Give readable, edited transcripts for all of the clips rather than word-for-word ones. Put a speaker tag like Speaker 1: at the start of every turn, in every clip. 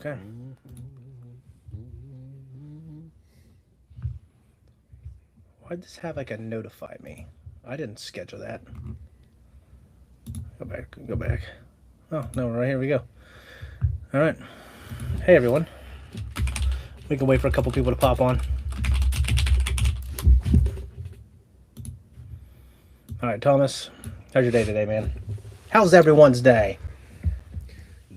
Speaker 1: Okay. Why'd this have like a notify me? I didn't schedule that. Go back. Go back. Oh no! Right here we go. All right. Hey everyone. We can wait for a couple people to pop on. All right, Thomas. How's your day today, man? How's everyone's day?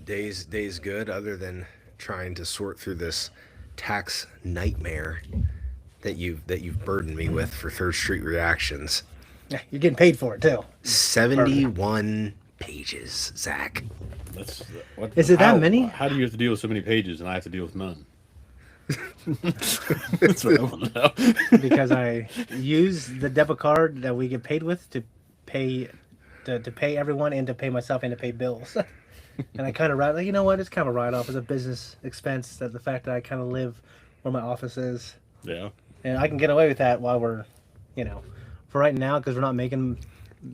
Speaker 2: Days good, other than trying to sort through this tax nightmare that you've burdened me with for Third Street Reactions.
Speaker 1: Yeah, you're getting paid for it too. Perfect.
Speaker 2: 71 pages, Zach.
Speaker 3: That's what.
Speaker 1: Is it that many?
Speaker 3: How do you have to deal with so many pages and I have to deal with none? That's what I want to know.
Speaker 1: Because I use the debit card that we get paid with to pay to pay everyone and to pay myself and to pay bills. And I kind of write, you know what? It's kind of a write off as a business expense that the fact that I kind of live where my office is,
Speaker 3: Yeah.
Speaker 1: and I can get away with that while we're, you know, for right now because we're not making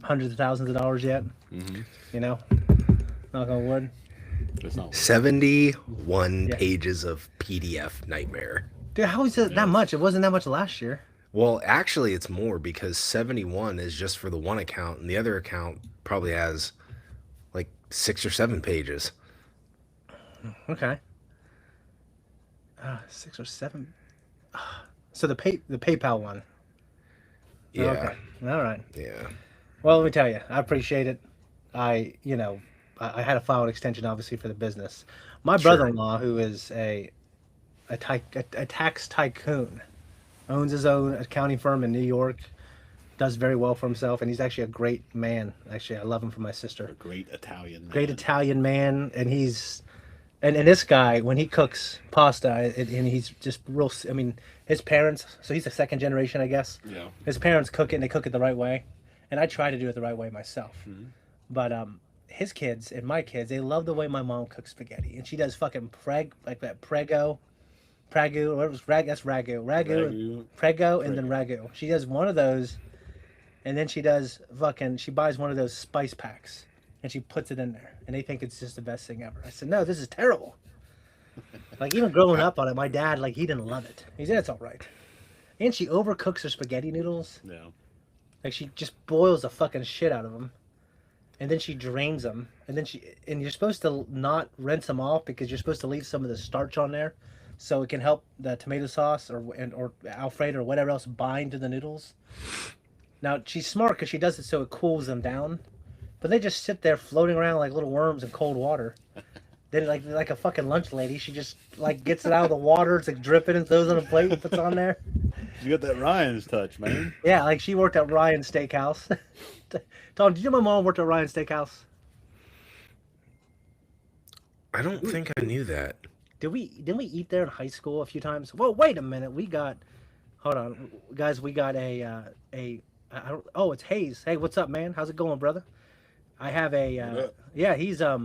Speaker 1: hundreds of thousands of dollars yet.
Speaker 3: Mm-hmm.
Speaker 1: You know, knock on wood.
Speaker 3: It's not.
Speaker 2: 71
Speaker 1: Yeah.
Speaker 2: pages of PDF nightmare.
Speaker 1: Dude, how is it that much? It wasn't that much last year.
Speaker 2: Well, actually, it's more because 71 is just for the one account, and the other account probably has like 6 or 7 pages.
Speaker 1: Okay. 6 or 7. So the PayPal one.
Speaker 2: Yeah.
Speaker 1: Okay. All right.
Speaker 2: Yeah.
Speaker 1: Well, let me tell you, I appreciate it. I had to file an extension, obviously, for the business. My
Speaker 2: Sure.
Speaker 1: brother-in-law, who is a tax tycoon, owns his own accounting firm in New York, does very well for himself, and he's actually a great man. Actually, I love him for my
Speaker 3: A
Speaker 1: sister.
Speaker 3: great Italian man.
Speaker 1: Great Italian man, and and this guy, when he cooks pasta, and he's just real. I mean, his parents. So he's a second generation, I guess.
Speaker 3: Yeah.
Speaker 1: His parents cook it, and they cook it the right way, and I try to do it the right way myself.
Speaker 3: Mhm.
Speaker 1: But his kids and my kids, they love the way my mom cooks spaghetti, and she does fucking like that pragu, or it was that's ragu,
Speaker 3: Ragu.
Speaker 1: prego, and then ragu. She does one of those, and then she buys one of those spice packs, and she puts it in there, and they think it's just the best thing ever. I said, no, this is terrible. Like even growing up on it, my dad he didn't love it. He said it's all right, and she overcooks her spaghetti noodles.
Speaker 3: Yeah.
Speaker 1: Like she just boils the fucking shit out of them, and then she drains them, and you're supposed to not rinse them off because you're supposed to leave some of the starch on there, so it can help the tomato sauce or Alfredo or whatever else bind to the noodles. Now she's smart because she does it so it cools them down, but they just sit there floating around like little worms in cold water. Then like a fucking lunch lady, she just like gets it out of the water, it's like dripping and throws it on a plate and puts it on there.
Speaker 3: You got that Ryan's touch, man.
Speaker 1: Yeah, like she worked at Ryan's Steakhouse. Tom, did you know my mom worked at Ryan's Steakhouse?
Speaker 2: I don't think I knew that.
Speaker 1: Didn't we eat there in high school a few times? Well, wait a minute. Hold on, guys. We got I don't, oh, it's Hayes. Hey, what's up, man? How's it going, brother? I have yeah, he's I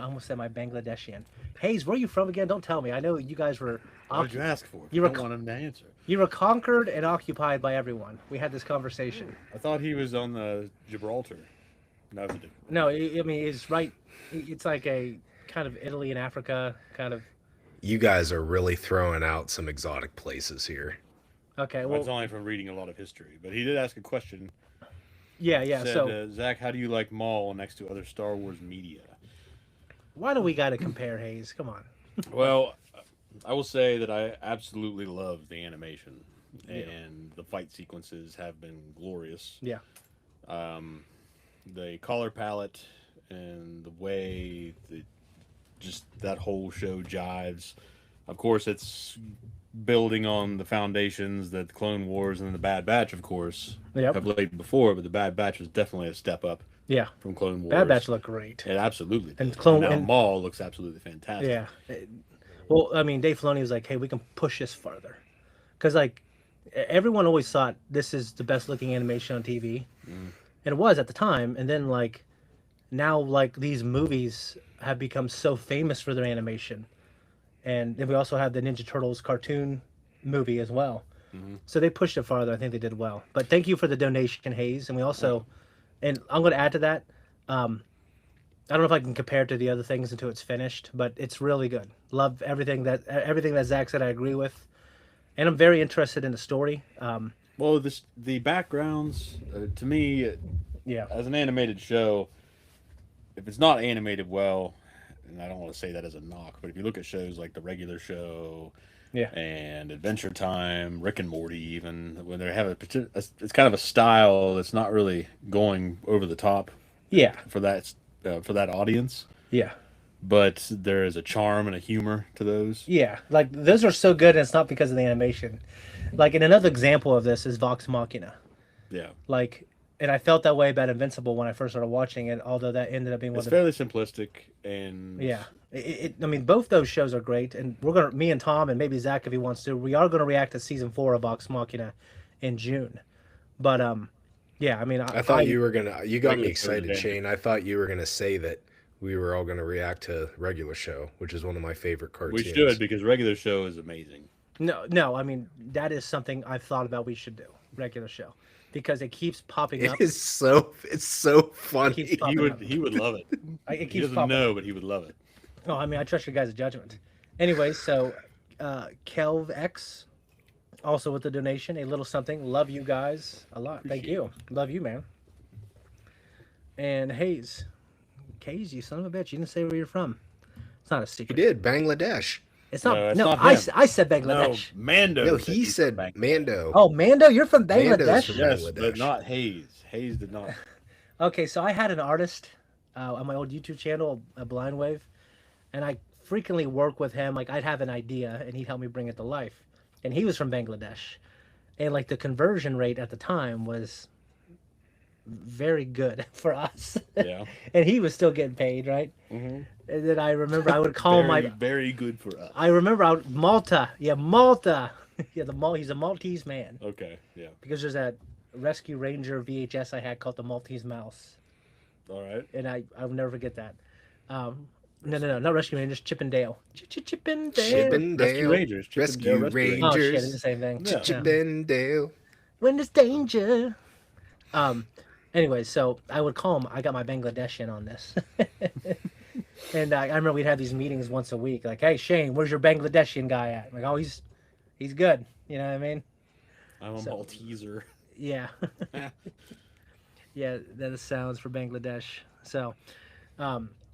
Speaker 1: almost said my Bangladeshian. Hayes, where are you from again? Don't tell me. I know you guys were.
Speaker 3: What did you ask for?
Speaker 1: You
Speaker 3: You
Speaker 1: were
Speaker 3: don't want him to answer.
Speaker 1: You were conquered and occupied by everyone. We had this conversation.
Speaker 3: I thought he was on the Gibraltar. No, it's a different.
Speaker 1: No, I mean it's right. It's like a kind of Italy and Africa kind of.
Speaker 2: You guys are really throwing out some exotic places here.
Speaker 1: Okay,
Speaker 3: Well, it's
Speaker 1: well,
Speaker 3: only from reading a lot of history. But he did ask a question.
Speaker 1: yeah.
Speaker 3: Said,
Speaker 1: So
Speaker 3: Zach, how do you like Maul next to other Star Wars media?
Speaker 1: why do we got to compare, Hayes? Come on.
Speaker 3: Well, I will say that I absolutely love the animation, and the fight sequences have been glorious.
Speaker 1: Yeah.
Speaker 3: The color palette and the way just that whole show jives. Of course, it's building on the foundations that the Clone Wars and the Bad Batch, of course,
Speaker 1: Yep.
Speaker 3: have laid before. But the Bad Batch was definitely a step up
Speaker 1: Yeah.
Speaker 3: from Clone Wars.
Speaker 1: Bad Batch looked great.
Speaker 3: It absolutely
Speaker 1: And
Speaker 3: did.
Speaker 1: Clone-
Speaker 3: now
Speaker 1: and-
Speaker 3: Maul looks absolutely fantastic.
Speaker 1: Yeah. Well, I mean, Dave Filoni was like, "Hey, we can push this farther," because like everyone always thought this is the best looking animation on TV, and it was at the time. And then like now, like these movies have become so famous for their animation, and then we also have the Ninja Turtles cartoon movie as well. So they pushed it farther. I think they did well. But thank you for the donation, Hayes. And we also, and I'm going to add to that. I don't know if I can compare it to the other things until it's finished, but it's really good. Love everything that Zach said. I agree with, and I'm very interested in the story.
Speaker 3: Well, the backgrounds to me,
Speaker 1: Yeah,
Speaker 3: as an animated show, if it's not animated well, and I don't want to say that as a knock, but if you look at shows like the regular show
Speaker 1: yeah,
Speaker 3: and Adventure Time, Rick and Morty, even when they have it's kind of a style that's not really going over the top
Speaker 1: yeah,
Speaker 3: for that audience,
Speaker 1: yeah,
Speaker 3: but there is a charm and a humor to those.
Speaker 1: yeah. Like those are so good, and it's not because of the animation. Like, and another example of this is Vox Machina.
Speaker 3: Yeah,
Speaker 1: Like, and I felt that way about Invincible when I first started watching it. Although that ended up being one
Speaker 3: it's
Speaker 1: of the
Speaker 3: fairly simplistic and
Speaker 1: yeah. I mean, both those shows are great, and me and Tom, and maybe Zach if he wants to, we are gonna react to season 4 of Vox Machina in June. But yeah, I mean,
Speaker 2: I thought you were gonna. You got me
Speaker 3: Regular
Speaker 2: excited,
Speaker 3: Thursday.
Speaker 2: Shane. I thought you were gonna say that we were all gonna react to regular show, which is one of my favorite
Speaker 3: we
Speaker 2: cartoons.
Speaker 3: should because regular show is amazing.
Speaker 1: no, I mean that is something I've thought about we should do regular show because it keeps popping
Speaker 2: It
Speaker 1: up.
Speaker 2: is so. It's so
Speaker 1: It
Speaker 2: funny.
Speaker 1: keeps popping up.
Speaker 3: He would love it.
Speaker 1: It
Speaker 3: He
Speaker 1: keeps
Speaker 3: doesn't
Speaker 1: popping
Speaker 3: know,
Speaker 1: up.
Speaker 3: but he would love it.
Speaker 1: Oh, I mean, I trust your guys' judgment. Anyway, so Kelv X also with the donation, a little something. Love you guys a lot. Thank
Speaker 3: Appreciate
Speaker 1: you. Love you, man. And Hayes, you son of a bitch, you didn't say where you're from. It's not a
Speaker 2: He
Speaker 1: secret.
Speaker 2: did Bangladesh.
Speaker 1: It's not.
Speaker 3: No, it's
Speaker 1: No,
Speaker 3: not
Speaker 1: I,
Speaker 3: him.
Speaker 1: I said
Speaker 3: No,
Speaker 1: Bangladesh.
Speaker 3: Mando.
Speaker 2: No,
Speaker 3: said
Speaker 2: he
Speaker 3: he's
Speaker 2: said
Speaker 3: from Bangladesh.
Speaker 2: Mando.
Speaker 1: Oh, Mando, you're from
Speaker 2: Mando's
Speaker 1: Bangladesh.
Speaker 2: from
Speaker 3: Yes,
Speaker 2: Bangladesh.
Speaker 3: but not Hayes. Hayes did not.
Speaker 1: Okay, so I had an artist on my old YouTube channel, a Blind Wave, and I frequently work with him. Like I'd have an idea, and he'd help me bring it to life. And he was from Bangladesh, and like the conversion rate at the time was very good for us.
Speaker 3: Yeah.
Speaker 1: And he was still getting paid, right?
Speaker 3: Mm-hmm.
Speaker 1: And then I remember I would call
Speaker 3: Very good for us.
Speaker 1: I remember Malta. Yeah, Malta. Yeah, he's a Maltese man
Speaker 3: Okay. Yeah.
Speaker 1: because there's that Rescue Ranger VHS I had called the Maltese Mouse,
Speaker 3: All right.
Speaker 1: and I'll never forget that. No, not Rescue Rangers, Chip and Dale. Chippendale.
Speaker 2: Chippendale.
Speaker 3: Rescue Rangers.
Speaker 2: Rescue
Speaker 3: Chippendale Rescue
Speaker 2: Rangers.
Speaker 1: Oh shit, it's the same thing.
Speaker 3: Yeah.
Speaker 2: Chippendale.
Speaker 1: When there's danger. Anyway, so I would call him. I got my Bangladeshian on this. And I remember we'd have these meetings once a week. Like, hey Shane, where's your Bangladeshian guy at? I'm like, oh, he's good. You know what I mean?
Speaker 3: I'm a
Speaker 1: So-
Speaker 3: Malteser.
Speaker 1: Yeah. Yeah, that is sounds for Bangladesh. So,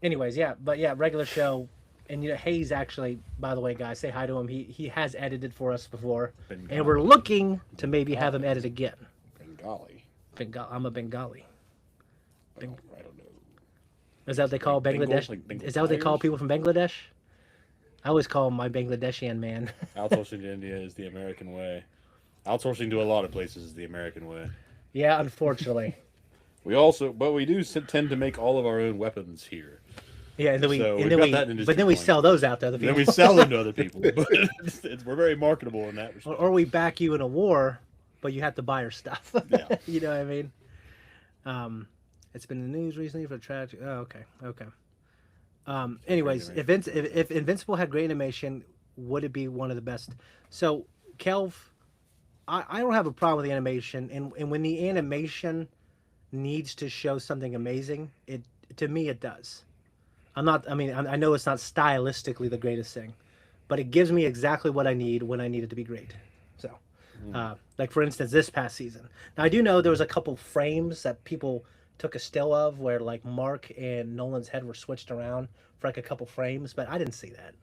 Speaker 1: anyways, yeah, but yeah, regular show. And you know, Hayes actually, by the way, guys, say hi to him. He has edited for us before, and we're looking to maybe have him edit again.
Speaker 3: Bengali.
Speaker 1: I'm a Bengali.
Speaker 3: I don't know.
Speaker 1: Is that what they call
Speaker 3: Like Bengal-
Speaker 1: Bangladesh?
Speaker 3: like Bengal
Speaker 1: Is that what they call
Speaker 3: Irish?
Speaker 1: people from Bangladesh? I always call him my Bangladeshian man.
Speaker 3: Outsourcing to India is the American way. Outsourcing to a lot of places is the American way.
Speaker 1: Yeah, unfortunately.
Speaker 3: But we do tend to make all of our own weapons here.
Speaker 1: Yeah, and then we,
Speaker 3: So
Speaker 1: and
Speaker 3: we've
Speaker 1: then
Speaker 3: got
Speaker 1: we
Speaker 3: that industry
Speaker 1: but then we
Speaker 3: going.
Speaker 1: sell those out to other
Speaker 3: Then
Speaker 1: people.
Speaker 3: we sell them to other people. But we're very marketable in that respect.
Speaker 1: or we back you in a war, but you have to buy our stuff.
Speaker 3: Yeah.
Speaker 1: You know what I mean? It's been in the news recently for tragic. Oh, okay. Anyways,
Speaker 3: Great
Speaker 1: if Invincible had great animation, would it be one of the best? So, Kelv, I don't have a problem with the animation, and when the animation needs to show something amazing, to me it does. I know it's not stylistically the greatest thing, but it gives me exactly what I need when I need it to be great. So, like for instance, this past season. Now I do know there was a couple frames that people took a still of where like Mark and Nolan's head were switched around for like a couple frames, but I didn't see that.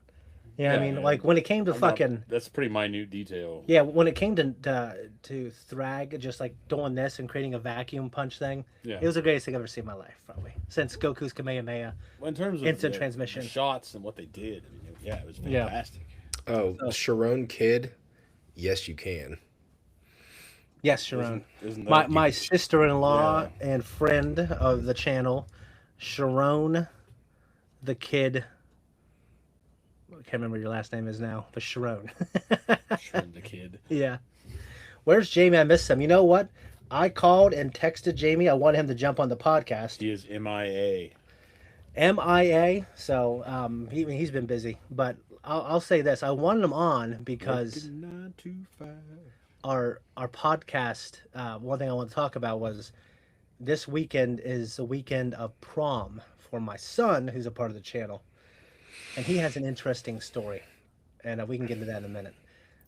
Speaker 1: You know what I mean?
Speaker 3: Yeah.
Speaker 1: Like when it came to
Speaker 3: I'm not-
Speaker 1: fucking
Speaker 3: That's pretty minute detail.
Speaker 1: yeah, when it came to Thrag just like doing this and creating a vacuum punch thing,
Speaker 3: Yeah.
Speaker 1: it was the greatest thing I've ever seen in my life, probably since Goku's Kamehameha.
Speaker 3: Well, in terms of
Speaker 1: Instant
Speaker 3: the
Speaker 1: transmission.
Speaker 3: shots and what they did, I mean, yeah, it was
Speaker 1: Yeah.
Speaker 3: fantastic.
Speaker 2: Oh, Sharon Kid. Yes, you can.
Speaker 1: Yes, Sharon.
Speaker 3: Isn't
Speaker 1: My
Speaker 3: that
Speaker 1: my
Speaker 3: huge?
Speaker 1: sister-in-law and friend of the channel, Sharon, the kid. I can't remember your last name is now, but Sharon.
Speaker 3: Sharon the kid.
Speaker 1: Yeah. Where's Jamie? I missed him. You know what? I called and texted Jamie. I wanted him to jump on the podcast.
Speaker 3: He is MIA.
Speaker 1: MIA. So he's been busy, but I'll say this: I wanted him on because
Speaker 3: Working 9 to 5.
Speaker 1: our podcast. One thing I want to talk about was this weekend is the weekend of Prom for my son, who's a part of the channel, and he has an interesting story, and we can get into that in a minute.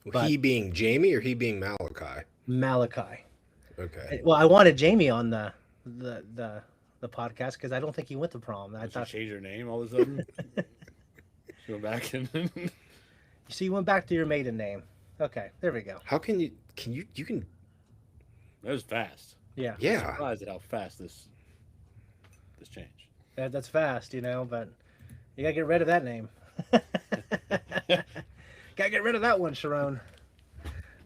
Speaker 1: But
Speaker 2: He being Jamie or he being Malachi?
Speaker 1: Malachi.
Speaker 2: Okay.
Speaker 1: Well, I wanted Jamie on the the podcast because I don't think he went to prom. I
Speaker 3: Did she
Speaker 1: thought
Speaker 3: change her name all of a sudden? She went back and
Speaker 1: so you went back to your maiden name. Okay, there we go.
Speaker 2: How can you can
Speaker 3: that was fast.
Speaker 1: Yeah,
Speaker 3: I'm
Speaker 2: yeah.
Speaker 3: surprised at how fast this changed.
Speaker 1: that's fast, but you gotta get rid of that name. Gotta get rid of that one, Sharon.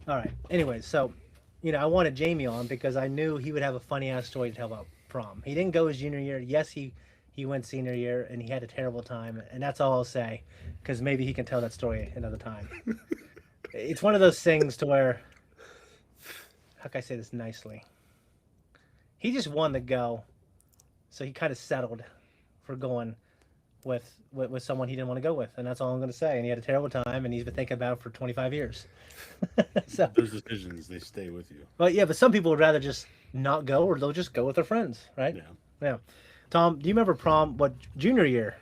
Speaker 1: All right. Anyway, so I wanted Jamie on because I knew he would have a funny ass story to tell about prom. He didn't go his junior year. Yes, he went senior year and he had a terrible time, and that's all I'll say, because maybe he can tell that story another time. It's one of those things to where, how can I say this nicely? He just wanted to go, so he kind of settled for going with someone he didn't want to go with, and that's all I'm going to say. And he had a terrible time, and he's been thinking about it for 25 years. So
Speaker 3: Those decisions, they stay with you.
Speaker 1: but yeah, but some people would rather just not go, or they'll just go with their friends, right? Yeah. Tom, do you remember prom? What, junior year?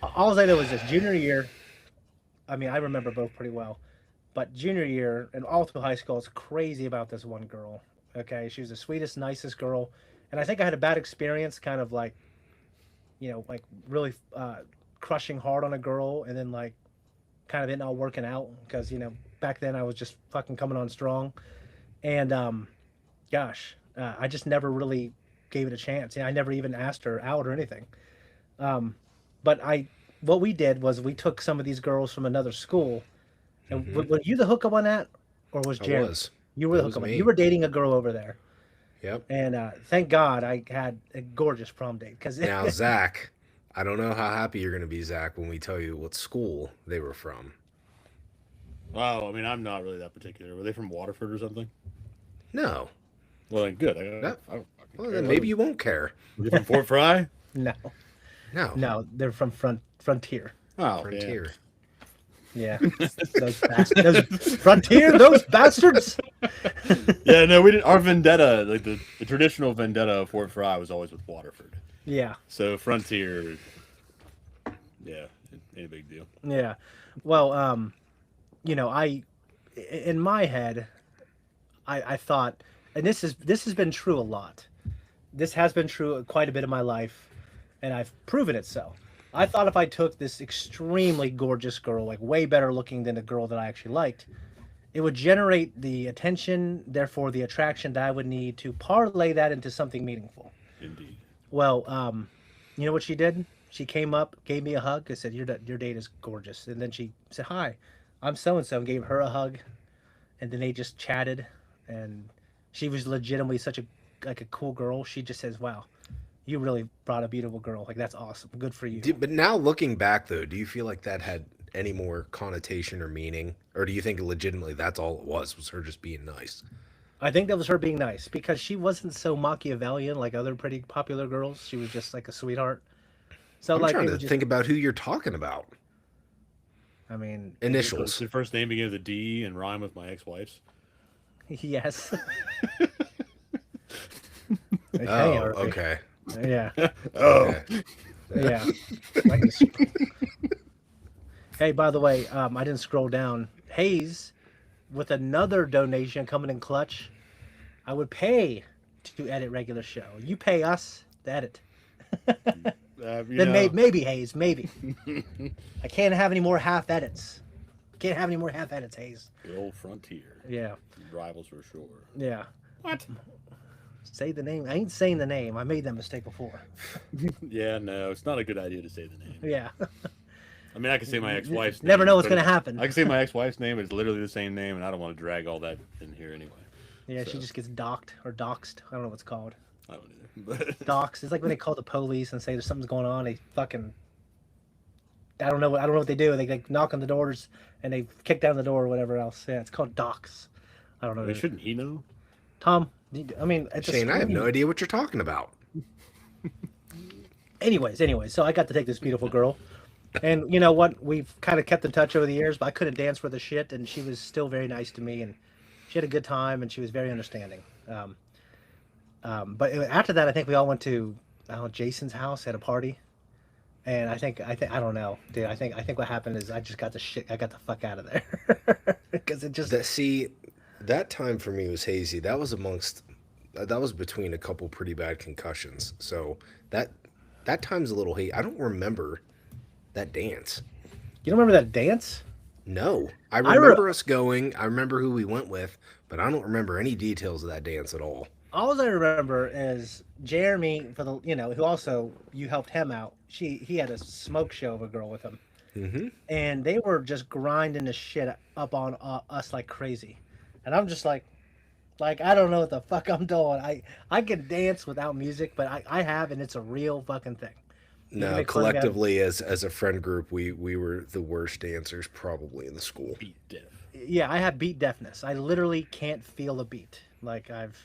Speaker 1: All I know is this: junior year. I mean, I remember both pretty well, but junior year and all through high school, I was crazy about this one girl. Okay, she was the sweetest, nicest girl, and I think I had a bad experience, kind of like, like really crushing hard on a girl, and then like kind of it not working out because back then I was just fucking coming on strong, and I just never really gave it a chance. I never even asked her out or anything. But what we did was we took some of these girls from another school, and were you the hookup on that, or was Jeremy?
Speaker 2: I was.
Speaker 1: You were the hookup. You were dating a girl over there.
Speaker 2: Yep.
Speaker 1: And thank God I had a gorgeous prom date. Cause
Speaker 2: Now, Zach, I don't know how happy you're going to be, Zach, when we tell you what school they were from.
Speaker 3: Wow, I mean, I'm not really that particular. Were they from Waterford or something?
Speaker 2: No.
Speaker 3: Well, then good. I don't
Speaker 2: Well,
Speaker 3: care.
Speaker 2: then maybe you won't care.
Speaker 3: Were they from Fort Fry?
Speaker 1: No,
Speaker 2: No.
Speaker 1: they're from Frontier.
Speaker 3: Oh,
Speaker 2: Frontier.
Speaker 1: Yeah, those Frontier, those bastards.
Speaker 3: Yeah, no, we didn't. Our vendetta, like the traditional vendetta of Fort Fry, was always with Waterford.
Speaker 1: Yeah.
Speaker 3: So Frontier, yeah, ain't a big deal.
Speaker 1: Yeah. Well, in my head, I thought, and this has been true a lot. This has been true quite a bit of my life, and I've proven it so. I thought if I took this extremely gorgeous girl, like way better looking than the girl that I actually liked, it would generate the attention, therefore the attraction that I would need to parlay that into something meaningful.
Speaker 3: Indeed.
Speaker 1: Well, you know what she did? She came up, gave me a hug, and said, your date is gorgeous. And then she said, hi, I'm so-and-so, and gave her a hug. And then they just chatted, and she was legitimately such a cool girl. She just says, wow, you really brought a beautiful girl. Like, that's awesome. Good for you.
Speaker 2: But now looking back, though, do you feel like that had any more connotation or meaning? Or do you think legitimately that's all it was her just being nice?
Speaker 1: I think that was her being nice because she wasn't so Machiavellian like other pretty popular girls. She was just like a sweetheart. So
Speaker 2: I'm
Speaker 1: like,
Speaker 2: trying to think about who you're talking about.
Speaker 1: I mean,
Speaker 2: Initials.
Speaker 3: Your first name begins with a D and rhyme with my ex-wife's.
Speaker 1: yes.
Speaker 2: Oh, okay.
Speaker 1: Yeah.
Speaker 3: Oh.
Speaker 2: Okay.
Speaker 1: Yeah. Hey, by the way, I didn't scroll down. Hayes, with another donation coming in clutch, I would pay to edit regular show. You pay us to edit. Then maybe Hayes, maybe. I can't have any more half edits. Can't have any more half edits, Hayes.
Speaker 3: The old Frontier.
Speaker 1: Yeah.
Speaker 3: Rivals for sure.
Speaker 1: Yeah.
Speaker 3: What?
Speaker 1: Say the name. I ain't saying the name. I made that mistake before.
Speaker 3: Yeah, no, it's not a good idea to say the name.
Speaker 1: Yeah.
Speaker 3: I mean, I can say my ex-wife's name.
Speaker 1: Never know what's
Speaker 3: but
Speaker 1: going to happen.
Speaker 3: I can say my ex-wife's name, but it's literally the same name, and I don't want to drag all that in here anyway.
Speaker 1: Yeah,
Speaker 3: So.
Speaker 1: she just gets docked or doxed. I don't know what's called.
Speaker 3: I don't either. But
Speaker 1: Doxed. It's like when they call the police and say there's something's going on. They fucking. I don't know what they do. They like knock on the doors and they kick down the door or whatever else. Yeah, it's called dox. I don't know.
Speaker 3: I mean, shouldn't he know?
Speaker 1: Tom, I mean, it's
Speaker 2: Shane, I have no idea what you're talking about.
Speaker 1: Anyways, so I got to take this beautiful girl. And you know what? We've kind of kept in touch over the years, but I couldn't dance for the shit, and she was still very nice to me, and she had a good time, and she was very understanding. But after that, I think we all went to I don't know, Jason's house at a party, and I don't know, dude. I think what happened is I just got the shit. I got the fuck out of there because it just
Speaker 2: That see, that time for me was hazy. That was amongst that was between a couple pretty bad concussions. So that that time's a little hazy. I don't remember that dance.
Speaker 1: you don't remember that dance?
Speaker 2: No, I
Speaker 1: I re-
Speaker 2: remember us going. I remember who we went with, but I don't remember any details of that dance at all.
Speaker 1: all I remember is Jeremy for the who also you helped him out. He had a smoke show of a girl with him,
Speaker 2: Hmm.
Speaker 1: and they were just grinding the shit up on us like crazy, and I'm just like I don't know what the fuck I'm doing. I can dance without music, but I have, and it's a real fucking thing. You can
Speaker 2: No,
Speaker 1: make fun of me.
Speaker 2: collectively as a friend group, we were the worst dancers probably in the school.
Speaker 3: Beat death.
Speaker 1: Yeah, I have beat deafness. I literally can't feel a beat. Like I've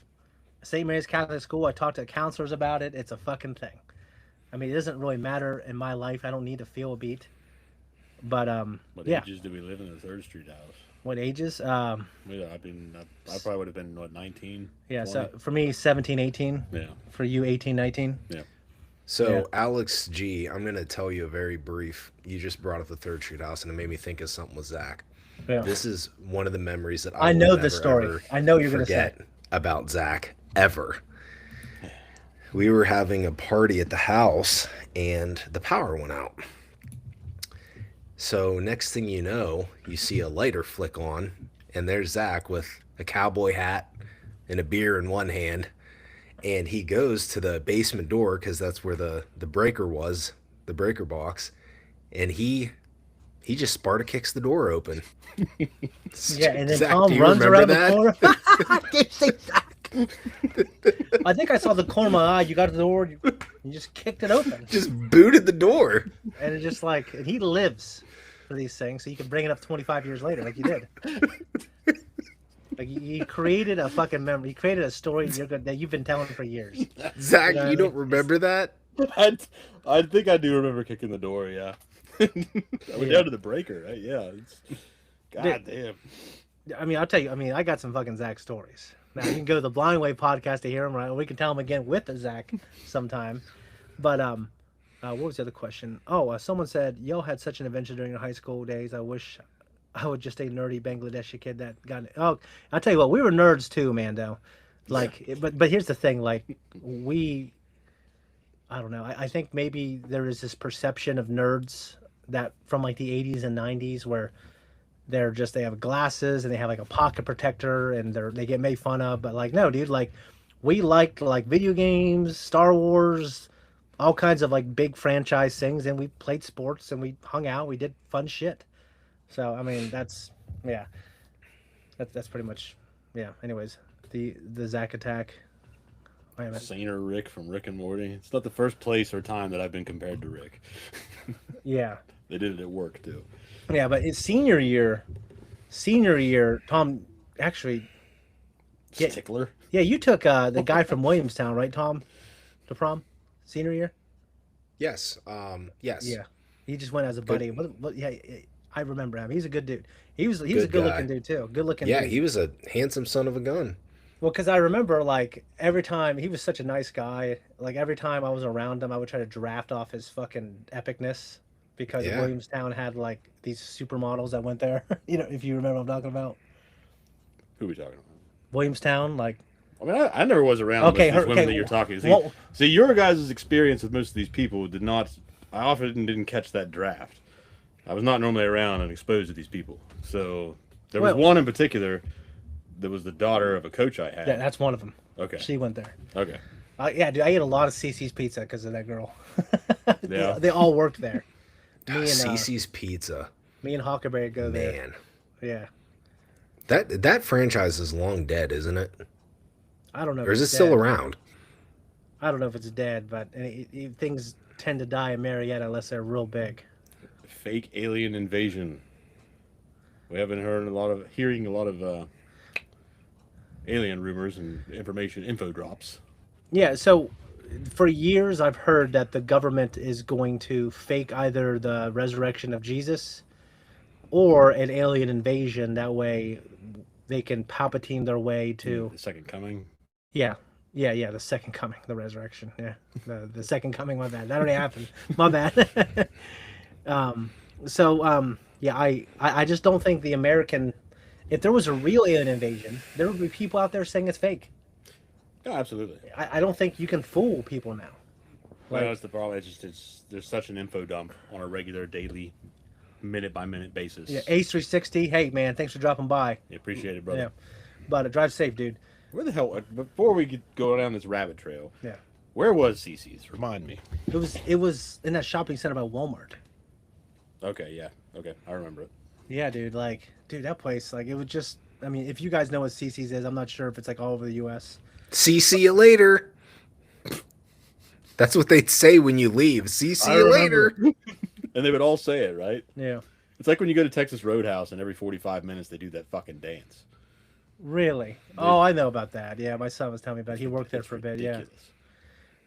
Speaker 1: St. Mary's Catholic School. I talked to counselors about it. It's a fucking thing. I mean, it doesn't really matter in my life. I don't need to feel a beat. But
Speaker 3: What
Speaker 1: yeah.
Speaker 3: ages do we live in the Third Street house?
Speaker 1: What ages?
Speaker 3: Yeah, I probably would have been what 19.
Speaker 1: Yeah.
Speaker 3: 20?
Speaker 1: So for me, 17, 18.
Speaker 3: Yeah,
Speaker 1: For you, 18, 19.
Speaker 3: yeah.
Speaker 2: So
Speaker 1: Yeah.
Speaker 2: Alex G, I'm gonna tell you a very brief. You just brought up the Third Street House, and it made me think of something with Zach.
Speaker 1: Yeah.
Speaker 2: This is one of the memories that
Speaker 1: I
Speaker 2: will
Speaker 1: know
Speaker 2: never,
Speaker 1: this story.
Speaker 2: ever
Speaker 1: I know you're gonna say.
Speaker 2: forget about Zach ever. We were having a party at the house, and the power went out. So next thing you know, you see a lighter flick on, and there's Zach with a cowboy hat and a beer in one hand, and he goes to the basement door because that's where the breaker was, the breaker box, and he just Sparta kicks the door open.
Speaker 1: Yeah, and then
Speaker 2: Zach,
Speaker 1: Tom
Speaker 2: do you
Speaker 1: runs
Speaker 2: remember
Speaker 1: around
Speaker 2: that?
Speaker 1: the corner. Did say Zach? I think I saw the corner of my eye. You got to the door. You just kicked it open,
Speaker 2: Just booted the door.
Speaker 1: and it's just like, and he lives for these things, so you can bring it up 25 years later, like you did. Like you created a fucking memory. You created a story that you've been telling for years.
Speaker 2: Zach,
Speaker 1: You know what I
Speaker 2: you don't
Speaker 1: mean?
Speaker 2: remember that?
Speaker 3: I think I do remember kicking the door. Yeah, I went
Speaker 1: Yeah.
Speaker 3: down to the breaker. Right? Yeah. God damn.
Speaker 1: I mean, I'll tell you. I mean, I got some fucking Zach stories. Now you can go to the Blind Way podcast to hear them, right? We can tell them again with the Zach sometime. But what was the other question? Oh, someone said, "Yo had such an adventure during your high school days. I wish I would just a nerdy Bangladeshi kid that got it." Oh, I'll tell you what, we were nerds too, man. Though, like, but here's the thing, like I don't know. I think maybe there is this perception of nerds that from like the 80s and 90s where they have glasses and they have like a pocket protector and they get made fun of, but like no, dude, like we liked like video games, Star Wars, all kinds of like big franchise things, and we played sports and we hung out, we did fun shit. So I mean that's yeah. That's pretty much yeah. Anyways, the Zack attack. Wait a minute.
Speaker 3: Saner Rick from Rick and Morty. It's not the first place or time that I've been compared to Rick.
Speaker 1: Yeah.
Speaker 3: They did it at work too.
Speaker 1: Yeah, but it's senior year, Tom actually Yeah.
Speaker 3: Stickler.
Speaker 1: yeah, you took the guy from Williamstown, right, Tom? To prom? Senior year?
Speaker 2: Yes. Yes.
Speaker 1: Yeah. He just went as a buddy. Yeah, I remember him. He's a good dude. He was a
Speaker 2: Good
Speaker 1: good
Speaker 2: guy.
Speaker 1: looking dude too. Good looking
Speaker 2: Yeah,
Speaker 1: dude.
Speaker 2: he was a handsome son of a gun.
Speaker 1: Well, because I remember like every time he was such a nice guy. Like every time I was around him, I would try to draft off his fucking epicness because
Speaker 2: Yeah.
Speaker 1: Williamstown had like these supermodels that went there. If you remember what I'm talking about.
Speaker 3: Who are we talking about?
Speaker 1: Williamstown, like
Speaker 3: I mean, I never was around
Speaker 1: Okay,
Speaker 3: most of these women
Speaker 1: okay,
Speaker 3: that you're talking. See,
Speaker 1: well-
Speaker 3: see, your guys' experience with most of these people did not. I often didn't catch that draft. I was not normally around and exposed to these people. So there was
Speaker 1: Well-
Speaker 3: one in particular that was the daughter of a coach I had.
Speaker 1: yeah, that's one of them.
Speaker 3: Okay.
Speaker 1: She went there.
Speaker 3: Okay.
Speaker 1: Yeah, dude, I ate a lot of CC's pizza because of that girl.
Speaker 3: Yeah.
Speaker 1: They all worked there. Me and
Speaker 2: Cece's Pizza.
Speaker 1: me and Huckleberry go there.
Speaker 2: Man.
Speaker 1: Yeah,
Speaker 2: That franchise is long dead, isn't it?
Speaker 1: I don't know. If
Speaker 2: Or is it
Speaker 1: it's
Speaker 2: still
Speaker 1: dead.
Speaker 2: around?
Speaker 1: I don't know if it's dead, but things tend to die in Marietta unless they're real big.
Speaker 3: Fake alien invasion. We haven't hearing a lot of alien rumors and info drops.
Speaker 1: Yeah, so for years I've heard that the government is going to fake either the resurrection of Jesus or an alien invasion. That way they can Palpatine their way to
Speaker 3: The second coming.
Speaker 1: yeah, Yeah, the second coming, the resurrection. Yeah, the second coming. My bad. That already happened. My bad. um, yeah, I just don't think the American. If there was a real alien invasion, there would be people out there saying it's fake.
Speaker 3: No, absolutely.
Speaker 1: I don't think you can fool people now.
Speaker 3: Well,
Speaker 1: Like,
Speaker 3: that's the problem. It's there's such an info dump on a regular, daily, minute by minute basis.
Speaker 1: yeah, Ace 360. Hey man, thanks for dropping by.
Speaker 3: Appreciate it, brother.
Speaker 1: Yeah, but drive safe, dude.
Speaker 3: Where the hell? Before we go down this rabbit trail,
Speaker 1: Yeah,
Speaker 3: where was CC's? Remind me.
Speaker 1: it was in that shopping center by Walmart.
Speaker 3: Okay, yeah, okay, I remember it.
Speaker 1: Yeah, dude. Like, dude, that place. Like, it was just. I mean, if you guys know what CC's is, I'm not sure if it's like all over the U.S.
Speaker 2: See you later. That's what they'd say when you leave. See
Speaker 3: I
Speaker 2: you
Speaker 3: remember.
Speaker 2: later.
Speaker 3: And they would all say it, right?
Speaker 1: Yeah.
Speaker 3: It's like when you go to Texas Roadhouse and every 45 minutes they do that fucking dance.
Speaker 1: Really? Oh, I know about that. Yeah, my son was telling me about it. He worked there
Speaker 3: It's
Speaker 1: for a bit.
Speaker 3: ridiculous.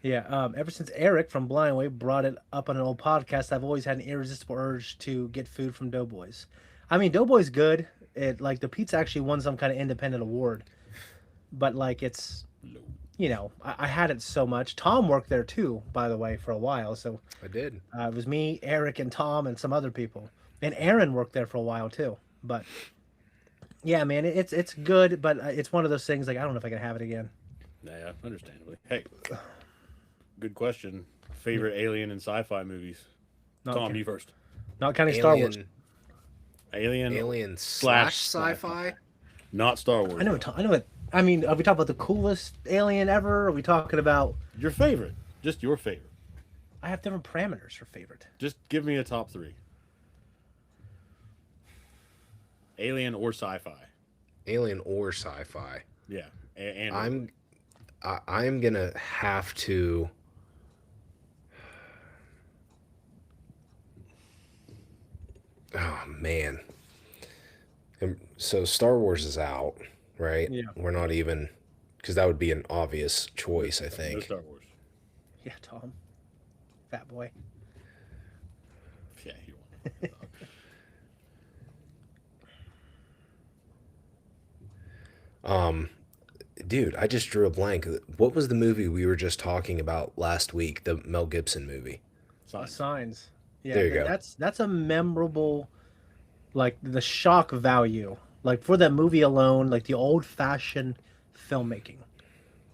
Speaker 1: Yeah. Ever since Eric from Blindway brought it up on an old podcast, I've always had an irresistible urge to get food from Doughboys. I mean, Doughboy's good. It like the pizza actually won some kind of independent award, but like it's, I had it so much. Tom worked there too, by the way, for a while. So
Speaker 2: I did.
Speaker 1: it was me, Eric, and Tom, and some other people, and Aaron worked there for a while too. But yeah, man, it's good, but it's one of those things like I don't know if I can have it again.
Speaker 3: Yeah, understandably. Hey, good question. Favorite alien and sci-fi movies?
Speaker 1: Not,
Speaker 3: Tom, you first.
Speaker 1: not counting Star Wars.
Speaker 3: Alien
Speaker 2: slash sci-fi.
Speaker 3: Not Star Wars.
Speaker 1: I know. I know it. I mean, are we talking about the coolest alien ever? Or are we talking about?
Speaker 3: Your favorite. Just your favorite.
Speaker 1: I have different parameters for favorite.
Speaker 3: Just give me a top three. Alien or sci-fi.
Speaker 2: Alien or sci-fi.
Speaker 3: Yeah. And
Speaker 2: I'm gonna have to. Oh man. And so Star Wars is out, right?
Speaker 1: Yeah.
Speaker 2: We're not even, because that would be an obvious choice, I
Speaker 3: no
Speaker 2: think.
Speaker 3: Star Wars.
Speaker 1: Yeah, Tom, fat boy.
Speaker 3: Yeah, you want.
Speaker 2: Dude, I just drew a blank. What was the movie we were just talking about last week? The Mel Gibson movie.
Speaker 1: Signs. Yeah,
Speaker 2: There you go.
Speaker 1: That's a memorable, like the shock value, like for that movie alone, like the old-fashioned filmmaking,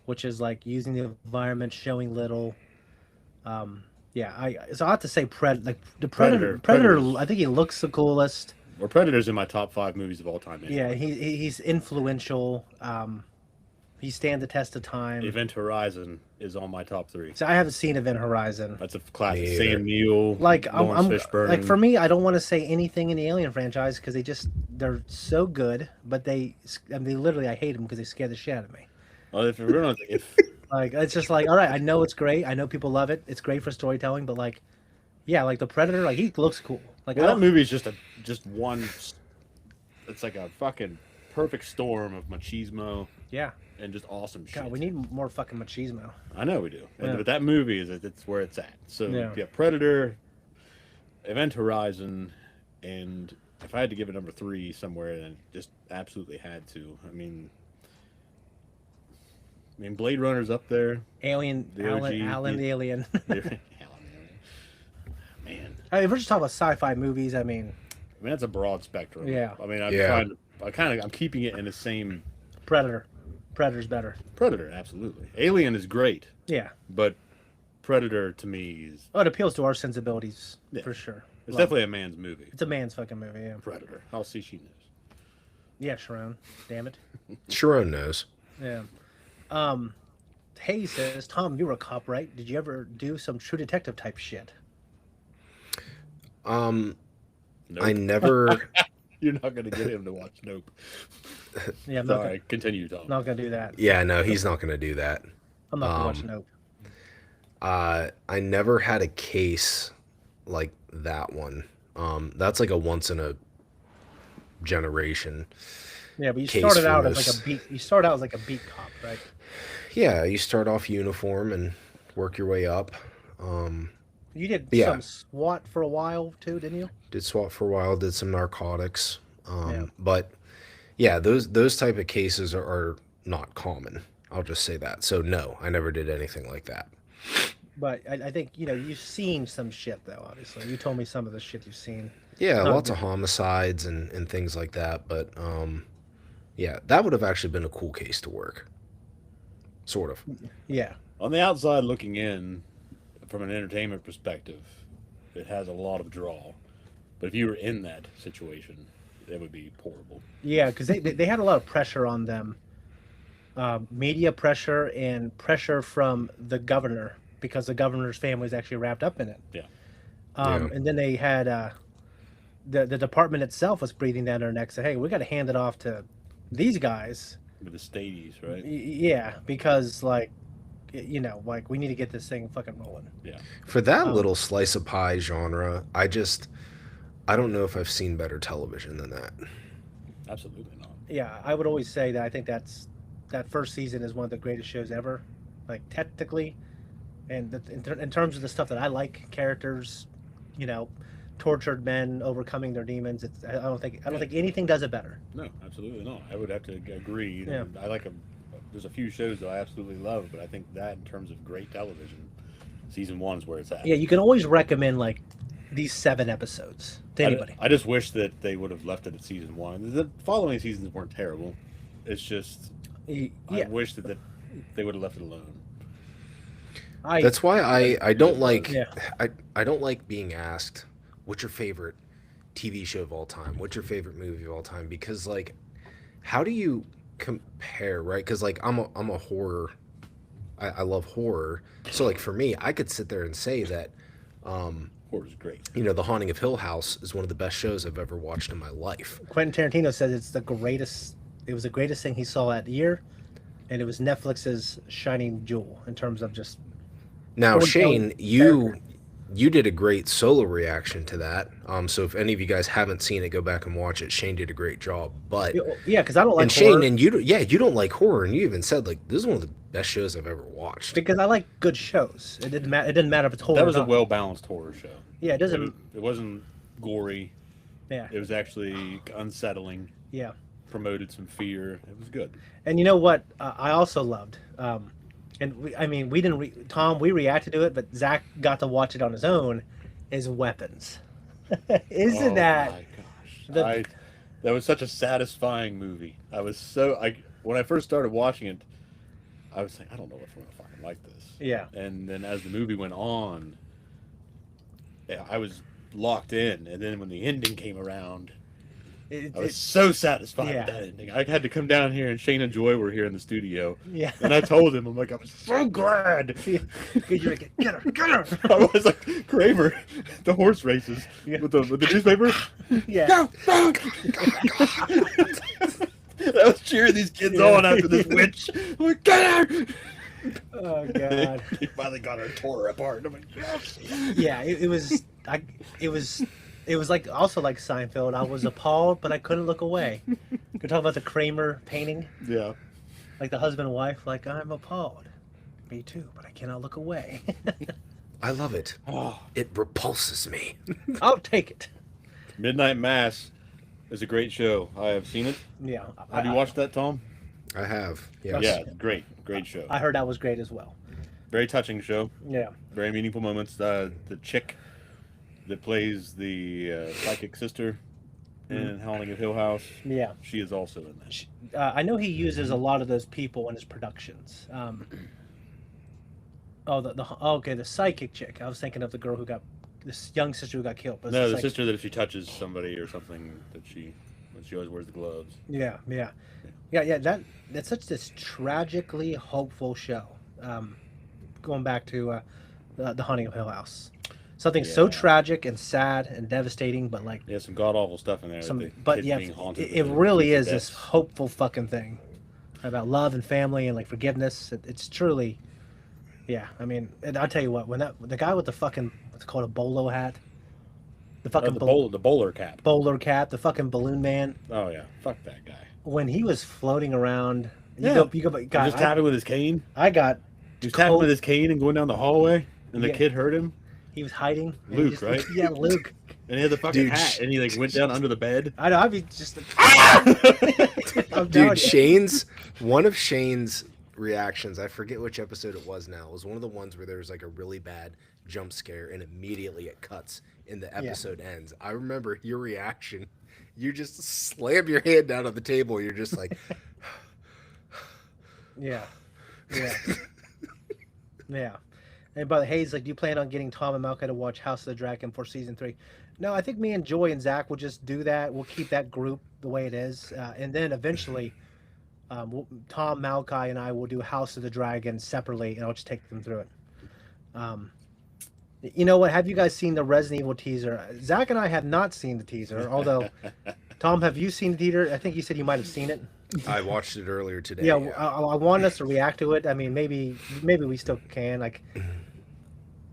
Speaker 1: which is like using the environment, showing little. Yeah, so I have to say the Predator.
Speaker 3: Predators.
Speaker 1: I think he looks the coolest.
Speaker 3: Or Predator's in my top 5 movies of all time. Anyway.
Speaker 1: Yeah, he's influential. He stand the test of time.
Speaker 3: Event Horizon is on my top 3.
Speaker 1: So I haven't seen Event Horizon.
Speaker 3: That's a classic.
Speaker 2: Me either.
Speaker 3: Sam Neill,
Speaker 1: Like
Speaker 3: Lawrence Fishburne.
Speaker 1: like for me, I don't want to say anything in the Alien franchise because they're so good, but they literally I hate them because they scare the shit out of me.
Speaker 3: Well, if
Speaker 1: Like it's just like all right, I know it's great, I know people love it, it's great for storytelling, but like, yeah, like the Predator, like he looks cool. Like
Speaker 3: well,
Speaker 1: I
Speaker 3: that
Speaker 1: don't,
Speaker 3: movie is just one. It's like a fucking perfect storm of machismo
Speaker 1: yeah,
Speaker 3: and just awesome shit.
Speaker 1: God, we need more fucking machismo.
Speaker 3: I know we do,
Speaker 1: Yeah.
Speaker 3: but that movie it's where it's at. So
Speaker 1: Yeah.
Speaker 3: Predator, Event Horizon, and if I had to give it number 3 somewhere, then just absolutely had to. I mean, Blade Runner's up there.
Speaker 1: Alien,
Speaker 3: The OG,
Speaker 1: Alan the Alien.
Speaker 3: Man,
Speaker 1: I mean, if we're just talking about sci-fi movies, I mean,
Speaker 3: that's a broad spectrum.
Speaker 1: Yeah.
Speaker 3: I mean, I'm
Speaker 2: Yeah.
Speaker 3: I'm keeping it in the same.
Speaker 1: Predator's better.
Speaker 3: Predator, absolutely. Alien is great,
Speaker 1: Yeah,
Speaker 3: but Predator to me is
Speaker 1: oh, it appeals to our sensibilities
Speaker 3: Yeah.
Speaker 1: for sure.
Speaker 3: it's
Speaker 1: Love
Speaker 3: definitely a man's movie.
Speaker 1: It's a man's fucking movie. Yeah,
Speaker 3: Predator. I'll see she knows.
Speaker 1: yeah, Sharon. Damn it.
Speaker 2: Sharon knows.
Speaker 1: Yeah. Hay says, Tom, you were a cop, right? Did you ever do some True Detective type shit?
Speaker 3: Nope.
Speaker 2: I never.
Speaker 3: You're not going to get him to watch Nope.
Speaker 1: Yeah, I'm
Speaker 3: Sorry, continue, Tom.
Speaker 1: not gonna do that.
Speaker 2: Yeah, no, he's not gonna do that.
Speaker 1: I'm not gonna watch Nope.
Speaker 2: I never had a case like that one. That's like a once in a generation.
Speaker 1: Yeah, but you
Speaker 2: Case
Speaker 1: started out
Speaker 2: for
Speaker 1: as like
Speaker 2: this.
Speaker 1: a beat. You start out as like a beat cop, right?
Speaker 2: Yeah, you start off uniform and work your way up.
Speaker 1: You did
Speaker 2: Yeah.
Speaker 1: some SWAT for a while too, didn't you?
Speaker 2: Did SWAT for a while, did some narcotics.
Speaker 1: Yeah.
Speaker 2: But yeah, those type of cases are not common. I'll just say that. So no, I never did anything like that.
Speaker 1: But I think you've seen some shit though. Obviously, you told me some of the shit you've seen.
Speaker 2: Yeah,
Speaker 1: Not
Speaker 2: lots of
Speaker 1: good.
Speaker 2: homicides and things like that. But yeah, that would have actually been a cool case to work. Sort of.
Speaker 1: Yeah,
Speaker 3: On the outside looking in, from an entertainment perspective, it has a lot of draw. But if you were in that situation, it would be horrible.
Speaker 1: yeah, because they had a lot of pressure on them, media pressure and pressure from the governor because the governor's family is actually wrapped up in it.
Speaker 3: Yeah.
Speaker 2: Yeah.
Speaker 1: And then they had the department itself was breathing down their neck, said, "Hey, we got to hand it off to these guys."
Speaker 3: With the stadies, right?
Speaker 1: Yeah, because like, like we need to get this thing fucking rolling.
Speaker 3: Yeah.
Speaker 2: For that
Speaker 1: Um,
Speaker 2: little slice of pie genre, I don't know if I've seen better television than that.
Speaker 3: Absolutely not.
Speaker 1: Yeah, I would always say that I think that first season is one of the greatest shows ever, like technically, and in terms of the stuff that I like, characters, you know, tortured men overcoming their demons. I don't think anything does it better.
Speaker 3: No, absolutely not. I would have to agree.
Speaker 1: Yeah.
Speaker 3: I like there's a few shows that I absolutely love, but I think that in terms of great television, season one is where it's at.
Speaker 1: Yeah, you can always recommend like these 7 episodes to anybody.
Speaker 3: I just wish that they would have left it at season one. The following seasons weren't terrible. It's just I
Speaker 1: Yeah,
Speaker 3: wish that they would have left it alone.
Speaker 2: That's why I don't like
Speaker 1: Yeah.
Speaker 2: I don't like being asked what's your favorite TV show of all time? What's your favorite movie of all time? Because like how do you compare, right? Because like I'm a horror I love horror. So like for me, I could sit there and say that
Speaker 3: Horror's great.
Speaker 2: The Haunting of Hill House is one of the best shows I've ever watched in my life.
Speaker 1: Quentin Tarantino says it's the greatest. It was the greatest thing he saw that year, and it was Netflix's shining jewel in terms of just.
Speaker 2: Now,
Speaker 1: storytelling,
Speaker 2: Shane, you did a great solo reaction to that. So if any of you guys haven't seen it, go back and watch it. Shane did a great job. But
Speaker 1: Yeah, because I don't like
Speaker 2: and Shane,
Speaker 1: horror.
Speaker 2: and you don't like horror, and you even said like this is one of the best shows I've ever watched.
Speaker 1: Because I like good shows. It didn't matter. It didn't matter if it's horror.
Speaker 3: That was
Speaker 1: or
Speaker 3: a
Speaker 1: not.
Speaker 3: well balanced horror show.
Speaker 1: Yeah, it doesn't.
Speaker 3: It wasn't gory.
Speaker 1: Yeah,
Speaker 3: It was actually unsettling.
Speaker 1: yeah.
Speaker 3: Promoted some fear. It was good.
Speaker 1: And you know what? I also loved. And we didn't. Tom, we reacted to it, but Zach got to watch it on his own. Is Weapons? Isn't
Speaker 3: Oh
Speaker 1: that?
Speaker 3: my gosh!
Speaker 1: the-
Speaker 3: That was such a satisfying movie. When I first started watching it, I was like, I don't know if I'm gonna fucking like this.
Speaker 1: Yeah.
Speaker 3: And then as the movie went on, yeah, I was locked in. And then when the ending came around, I was so satisfied
Speaker 1: yeah.
Speaker 3: with that ending. I had to come down here, and Shane and Joy were here in the studio,
Speaker 1: Yeah.
Speaker 3: and I told him, I'm like, I'm so glad.
Speaker 1: You're like, get her.
Speaker 3: I was like Kramer, the horse races
Speaker 1: Yeah.
Speaker 3: with the newspaper.
Speaker 1: Yeah.
Speaker 3: Go! I was cheering these kids on after this witch. I'm like, get her!
Speaker 1: Oh God.
Speaker 3: He finally got her tore apart. I'm like, yes.
Speaker 1: Yeah. It was like also like Seinfeld. I was appalled, but I couldn't look away. Could talk about the Kramer painting,
Speaker 3: Yeah.
Speaker 1: like the husband and wife. Like I'm appalled. Me too, but I cannot look away.
Speaker 2: I love it.
Speaker 3: Oh,
Speaker 2: It repulses me.
Speaker 1: I'll take it.
Speaker 3: Midnight Mass is a great show. I have seen it.
Speaker 1: Yeah.
Speaker 3: Have you watched that, Tom?
Speaker 2: I have. Yes.
Speaker 3: Yeah, great show.
Speaker 1: I heard that was great as well.
Speaker 3: Very touching show.
Speaker 1: Yeah.
Speaker 3: Very meaningful moments. The chick that plays the psychic sister in Howling at Hill House,
Speaker 1: Yeah.
Speaker 3: she is also in that.
Speaker 1: I know he uses a lot of those people in his productions. The psychic chick. I was thinking of the girl who got this young sister who got killed. But it's
Speaker 3: No, the
Speaker 1: psychic-
Speaker 3: sister that if she touches somebody or something, that she always wears the gloves.
Speaker 1: Yeah. That's such this tragically hopeful show. Going back to the Haunting of Hill House, something so
Speaker 3: Yeah.
Speaker 1: tragic and sad and devastating, but like
Speaker 3: Yeah, some god awful stuff in there.
Speaker 1: but yeah,
Speaker 3: being haunted
Speaker 1: it
Speaker 3: with
Speaker 1: really is
Speaker 3: deaths.
Speaker 1: this hopeful fucking thing about love and family and like forgiveness. It's truly, yeah. I mean, and I'll tell you what, when the guy with the fucking what's it called, a bolo hat, the fucking
Speaker 3: The bowler cap.
Speaker 1: bowler cap, the fucking balloon man,
Speaker 3: Oh yeah, fuck that guy.
Speaker 1: when he was floating around,
Speaker 3: Yeah.
Speaker 1: you go,
Speaker 3: He
Speaker 1: God,
Speaker 3: was tapping with his cane.
Speaker 1: I got,
Speaker 3: He was tapping with his cane and going down the hallway, and the
Speaker 1: Yeah.
Speaker 3: kid heard him.
Speaker 1: he was hiding. and
Speaker 3: Luke,
Speaker 1: he just-
Speaker 3: right?
Speaker 1: Yeah, Luke.
Speaker 3: And he had the fucking
Speaker 2: Dude,
Speaker 3: hat, and he like went down under the bed.
Speaker 1: I know. I'd be just. I'm telling
Speaker 2: Dude,
Speaker 1: you.
Speaker 2: One of Shane's reactions. I forget which episode it was now. It was one of the ones where there was like a really bad jump scare and immediately it cuts and the episode ends. I remember your reaction. You just slam your hand down on the table. You're just like,
Speaker 1: Yeah. Yeah. Yeah. And by the Hayes, like, do you plan on getting Tom and Malka to watch House of the Dragon for season 3? No, I think me and Joy and Zach will just do that. We'll keep that group the way it is, and then eventually, Tom, Malachi, and I will do House of the Dragon separately, and I'll just take them through it. You know what? Have you guys seen the Resident Evil teaser? Zach and I have not seen the teaser, although Tom, have you seen the teaser? I think you said you might have seen it.
Speaker 2: I watched it earlier today.
Speaker 1: Yeah, I want us to react to it. I mean, maybe we still can. Like,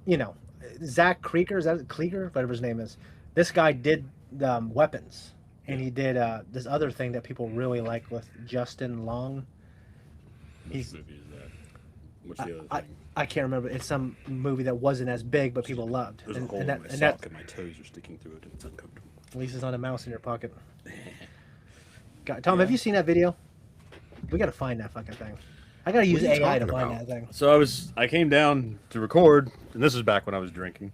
Speaker 1: you know, Zach Krieger, is that Krieger? Whatever his name is. This guy did Weapons, and he did this other thing that people really like with Justin Long.
Speaker 3: Which movie is that? What's the other thing?
Speaker 1: I can't remember. It's some movie that wasn't as big, but people loved.
Speaker 3: There's a hole in my sock and my toes are sticking through it and it's uncomfortable.
Speaker 1: At least it's not a mouse in your pocket. God, Tom, have you seen that video? We gotta find that fucking thing. I gotta use AI to find that thing.
Speaker 3: So I came down to record, and this is back when I was drinking,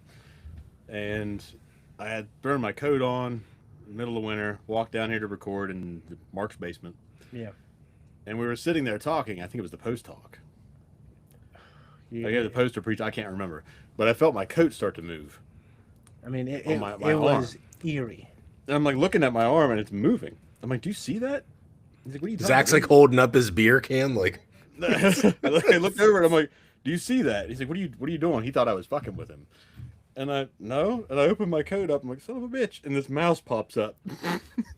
Speaker 3: and I had thrown my coat on in the middle of winter, walked down here to record in Mark's basement.
Speaker 1: Yeah.
Speaker 3: And we were sitting there talking. I think it was the post talk.
Speaker 1: Yeah.
Speaker 3: I gave the poster preach. I can't remember, but I felt my coat start to move.
Speaker 1: I mean, it
Speaker 3: my
Speaker 1: was eerie.
Speaker 3: And I'm like looking at my arm, and it's moving. I'm like, "Do you see that?" He's like, "What are you talking
Speaker 2: Zach's
Speaker 3: about?"
Speaker 2: like holding up his beer can, like.
Speaker 3: I looked over and I'm like, "Do you see that?" He's like, "What are you doing?" He thought I was fucking with him. And I opened my coat up. I'm like, "Son of a bitch!" And this mouse pops up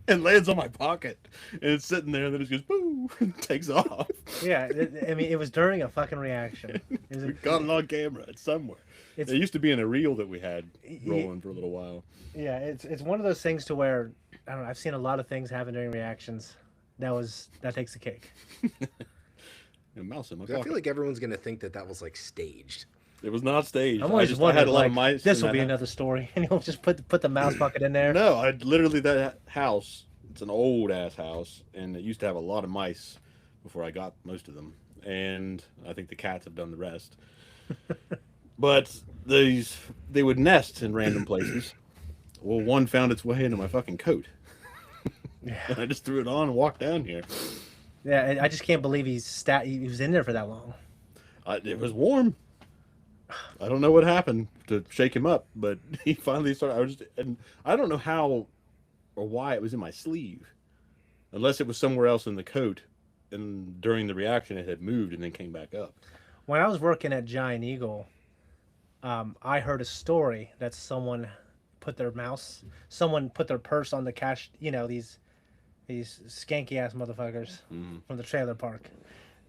Speaker 3: and lands on my pocket, and it's sitting there. And then it just goes boo and takes off.
Speaker 1: Yeah, I mean, it was during a fucking reaction.
Speaker 3: We got it on camera. It's somewhere. It used to be in a reel that we had rolling for a little while.
Speaker 1: Yeah, it's one of those things to where I don't know. I've seen a lot of things happen during reactions. That takes the cake.
Speaker 3: A mouse in my
Speaker 2: I
Speaker 3: pocket.
Speaker 2: feel like everyone's gonna think that was like staged.
Speaker 3: It was not staged.
Speaker 1: I'm always
Speaker 3: I
Speaker 1: wondering,
Speaker 3: had a lot
Speaker 1: like,
Speaker 3: of mice.
Speaker 1: this will be another story, and you'll just put the mouse bucket in there.
Speaker 3: No, I literally that house. It's an old ass house, and it used to have a lot of mice before I got most of them, and I think the cats have done the rest. But they would nest in random places. Well, one found its way into my fucking coat.
Speaker 1: Yeah.
Speaker 3: And I just threw it on and walked down here.
Speaker 1: Yeah, I just can't believe he was in there for that long.
Speaker 3: It was warm. I don't know what happened to shake him up, but he finally started. And I don't know how or why it was in my sleeve, unless it was somewhere else in the coat. And during the reaction, it had moved and then came back up.
Speaker 1: When I was working at Giant Eagle, I heard a story that someone put their purse on the cash. You know, these skanky ass motherfuckers from the trailer park.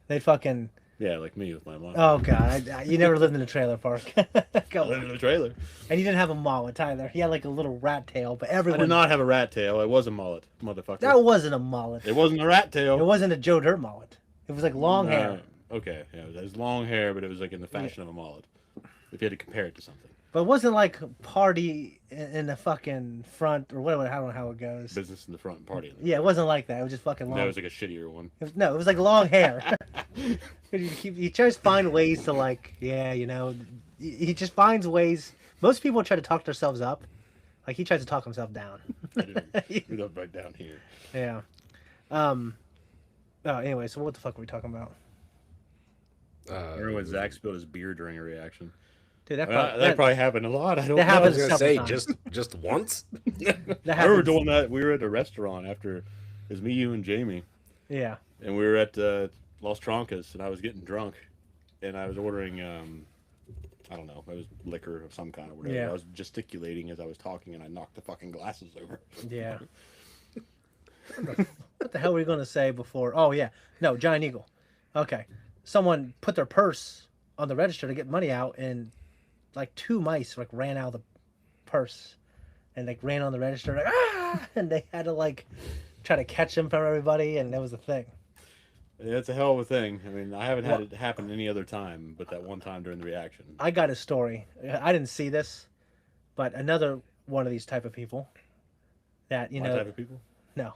Speaker 1: They fucking.
Speaker 3: Yeah, like me with my mom.
Speaker 1: Oh god, you never lived in a trailer park.
Speaker 3: I lived in a trailer.
Speaker 1: And you didn't have a mullet either. He had like a little rat tail, but
Speaker 3: I
Speaker 1: everyone.
Speaker 3: did not have a rat tail. It was a mullet, motherfucker.
Speaker 1: That wasn't a mullet.
Speaker 3: It wasn't a rat tail.
Speaker 1: It wasn't a Joe Dirt mullet. It was like long hair.
Speaker 3: Okay, yeah, it was long hair, but it was like in the fashion of a mullet. If you had to compare it to something.
Speaker 1: But it wasn't like party in the fucking front or whatever. I don't know how it goes.
Speaker 3: Business in the front, party in the
Speaker 1: Yeah, it wasn't like that. It was just fucking long.
Speaker 3: No, it was like a shittier one.
Speaker 1: It was like long hair. He tries to find ways to like, yeah, you know, he just finds ways. Most people try to talk themselves up. Like he tries to talk himself down.
Speaker 3: I did. We're right down here.
Speaker 1: Yeah. Oh, anyway, so what the fuck were we talking about?
Speaker 3: Remember when Zach spilled his beer during a reaction?
Speaker 1: Dude,
Speaker 3: That probably happened a lot. I don't know.
Speaker 1: That
Speaker 2: I
Speaker 1: happens
Speaker 2: was gonna
Speaker 1: several
Speaker 2: say
Speaker 1: times.
Speaker 2: just once.
Speaker 1: That
Speaker 3: I remember
Speaker 1: happens.
Speaker 3: doing that. We were at a restaurant after it was me, you, and Jamie.
Speaker 1: Yeah.
Speaker 3: And we were at Los Troncas, and I was getting drunk, and I was ordering, I don't know, it was liquor of some kind or whatever.
Speaker 1: Yeah.
Speaker 3: I was gesticulating as I was talking, and I knocked the fucking glasses over.
Speaker 1: Yeah. What the hell were you going to say before? Oh, yeah. No, Giant Eagle. Okay. Someone put their purse on the register to get money out, and like 2 mice like ran out of the purse and like ran on the register, like, ah! And they had to like try to catch him from everybody, and that was the thing.
Speaker 3: Yeah, it's a hell of a thing. I mean, I haven't had it happen any other time, but that one time during the reaction.
Speaker 1: I got a story. I didn't see this, but another one of these type of people that, you
Speaker 3: My
Speaker 1: know,
Speaker 3: type of people?
Speaker 1: no.